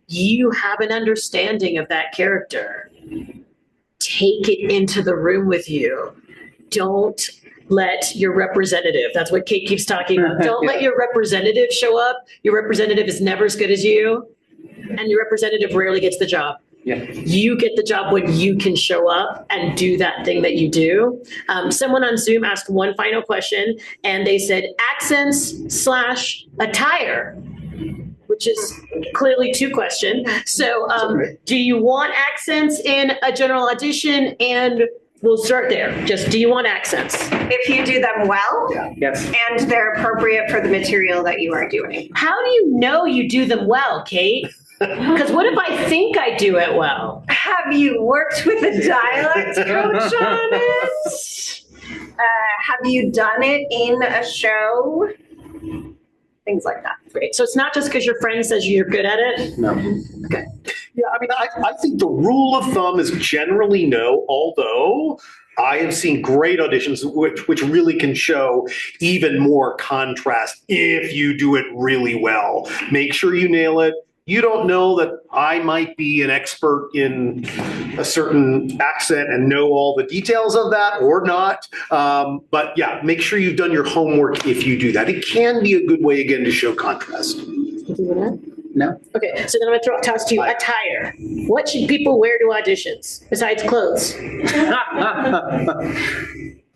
You have an understanding of that character. Take it into the room with you. Don't let your representative, that's what Kate keeps talking about, don't let your representative show up. Your representative is never as good as you, and your representative rarely gets the job. Yeah. You get the job when you can show up and do that thing that you do. Someone on Zoom asked one final question, and they said accents/attire, which is clearly two questions. So do you want accents in a general audition? And we'll start there. Just, do you want accents? If you do them well, Yes. and they're appropriate for the material that you are doing. How do you know you do them well, Kate? Because what if I think I do it well? Have you worked with a dialect coach on it? Have you done it in a show? Things like that. Great. So it's not just because your friend says you're good at it? No. Okay. Yeah, I mean, I think the rule of thumb is generally no, although I have seen great auditions which really can show even more contrast if you do it really well. Make sure you nail it. You don't know that I might be an expert in a certain accent and know all the details of that or not. But yeah, make sure you've done your homework if you do that. It can be a good way, again, to show contrast. No? Okay, so then I'm gonna toss to you attire. What should people wear to auditions besides clothes?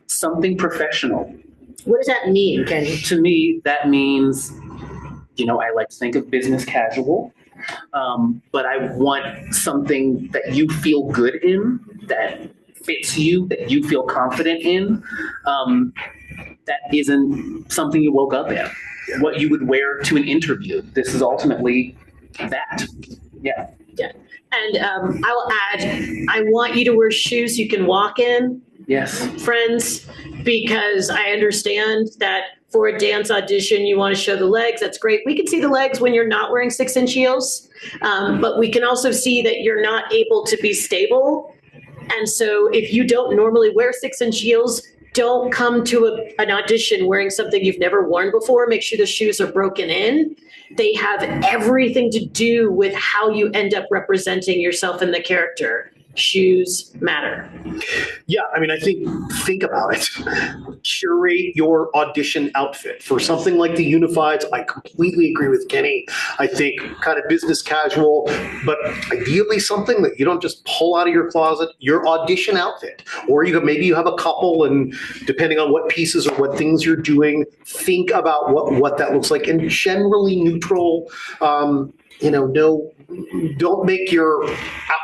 Something professional. What does that mean, Kenny? To me, that means, I like to think of business casual, but I want something that you feel good in, that fits you, that you feel confident in, that isn't something you woke up in. What you would wear to an interview. This is ultimately that. Yeah. Yeah. And I will add, I want you to wear shoes you can walk in. Yes. Friends, because I understand that for a dance audition, you want to show the legs. That's great. We can see the legs when you're not wearing 6-inch heels, but we can also see that you're not able to be stable. And so if you don't normally wear 6-inch heels, don't come to an audition wearing something you've never worn before. Make sure the shoes are broken in. They have everything to do with how you end up representing yourself in the character. Shoes matter. Yeah, I mean, think about it. Curate your audition outfit. For something like the Unifieds, I completely agree with Kenny. I think kind of business casual, but ideally something that you don't just pull out of your closet, your audition outfit. Or maybe you have a couple, and depending on what pieces or what things you're doing, think about what that looks like. And generally neutral, don't make your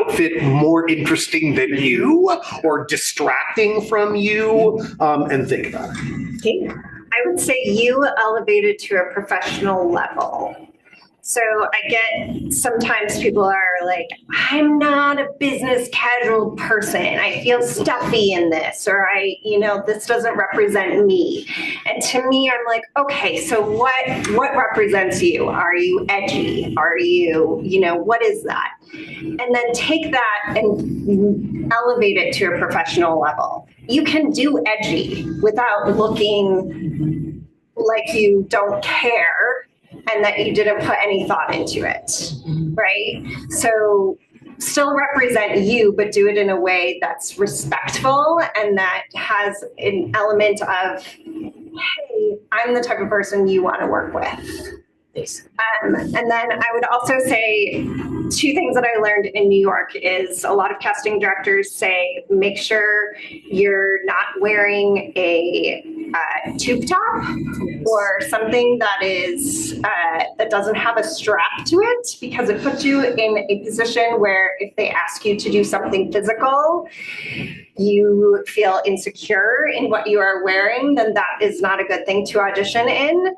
outfit more interesting than you or distracting from you, and think about it. Okay. I would say you elevated to a professional level. So I get sometimes people are like, I'm not a business casual person. I feel stuffy in this, or this doesn't represent me. And to me, I'm like, okay, so what represents you? Are you edgy? Are you, what is that? And then take that and elevate it to a professional level. You can do edgy without looking like you don't care and that you didn't put any thought into it, right? So still represent you, but do it in a way that's respectful and that has an element of, hey, I'm the type of person you want to work with. And then I would also say 2 things that I learned in New York is a lot of casting directors say, make sure you're not wearing a tube top or something that is that doesn't have a strap to it, because it puts you in a position where if they ask you to do something physical, you feel insecure in what you are wearing, then that is not a good thing to audition in.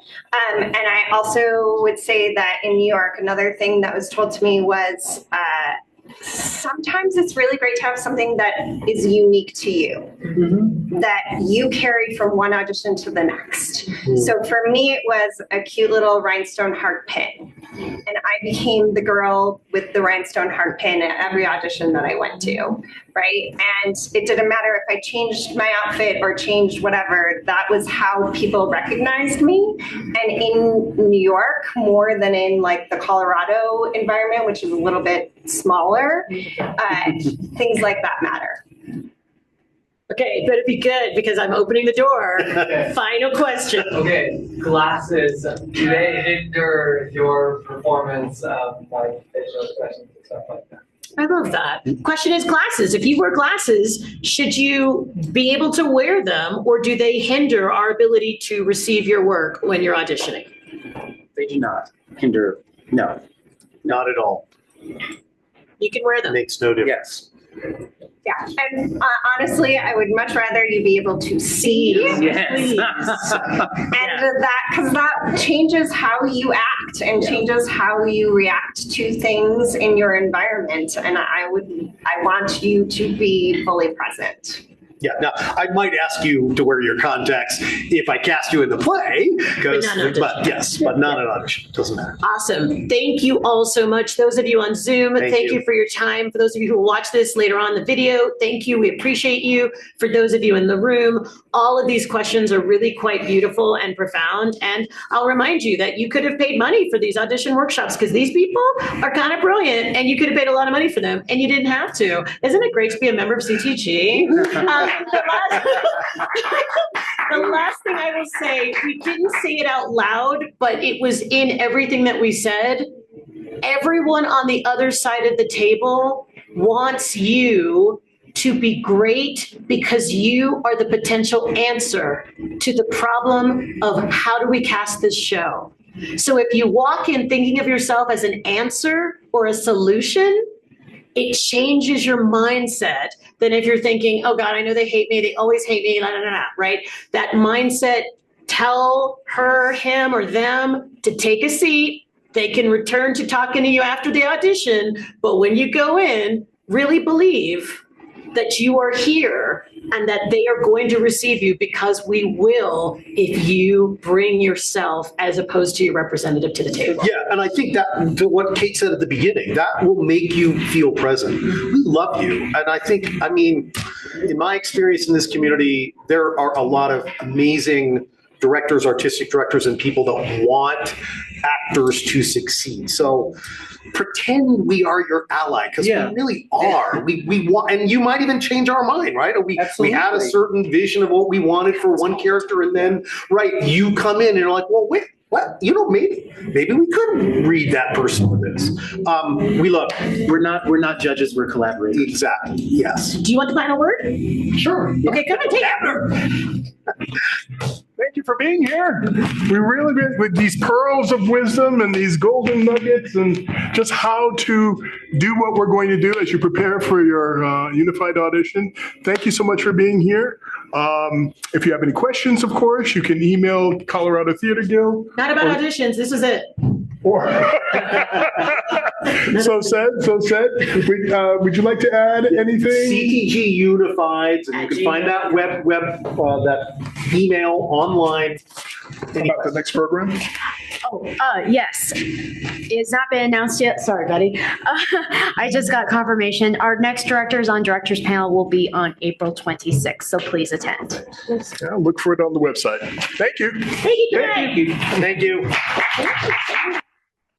And I also would say that in New York, another thing that was told to me was sometimes it's really great to have something that is unique to you, that you carry from one audition to the next. So for me, it was a cute little rhinestone heart pin. And I became the girl with the rhinestone heart pin at every audition that I went to, right? And it didn't matter if I changed my outfit or changed whatever, that was how people recognized me. And in New York, more than in like the Colorado environment, which is a little bit smaller, things like that matter. Okay, it better be good because I'm opening the door. Final question. Okay, glasses, do they hinder your performance of like facial expressions and stuff like that? I love that. Question is glasses. If you wear glasses, should you be able to wear them, or do they hinder our ability to receive your work when you're auditioning? They do not hinder. No. Not at all. You can wear them. Makes no difference. Yes. Yeah, and honestly, I would much rather you be able to see. Yes. And because that changes how you act and changes how you react to things in your environment. And I want you to be fully present. Yeah, now, I might ask you to wear your contacts if I cast you in the play, but not an audition, doesn't matter. Awesome. Thank you all so much. Those of you on Zoom, thank you for your time. For those of you who will watch this later on the video, thank you. We appreciate you. For those of you in the room, all of these questions are really quite beautiful and profound. And I'll remind you that you could have paid money for these audition workshops because these people are kind of brilliant and you could have paid a lot of money for them and you didn't have to. Isn't it great to be a member of CTG? The last thing I will say, we didn't say it out loud, but it was in everything that we said. Everyone on the other side of the table wants you to be great because you are the potential answer to the problem of how do we cast this show. So if you walk in thinking of yourself as an answer or a solution, it changes your mindset than if you're thinking, oh God, I know they hate me. They always hate me, right? That mindset, tell her, him, or them to take a seat. They can return to talking to you after the audition. But when you go in, really believe that you are here and that they are going to receive you because we will if you bring yourself as opposed to your representative to the table. Yeah, and I think that to what Kate said at the beginning, that will make you feel present. We love you. And I think, I mean, in my experience in this community, there are a lot of amazing directors, artistic directors, and people that want actors to succeed. So pretend we are your ally because we really are. We want, and you might even change our mind, right? We had a certain vision of what we wanted for one character, and then you come in and you're like, well, wait. What? Maybe we could read that person for this. We love it. We're not judges, we're collaborators. Exactly. Yes. Do you want the final word? Sure. Okay, come on, take it. Thank you for being here. We really, with these pearls of wisdom and these golden nuggets and just how to do what we're going to do as you prepare for your unified audition. Thank you so much for being here. If you have any questions, of course, you can email Colorado Theater Guild. Not about auditions. This is it. Or so said. Would you like to add anything? CTG Unified, and you can find that that email online. About the next program? Yes. It's not been announced yet. Sorry, buddy. I just got confirmation. Our next Directors on Directors panel will be on April 26th, so please attend. Yeah, look for it on the website. Thank you. Thank you. Thank you.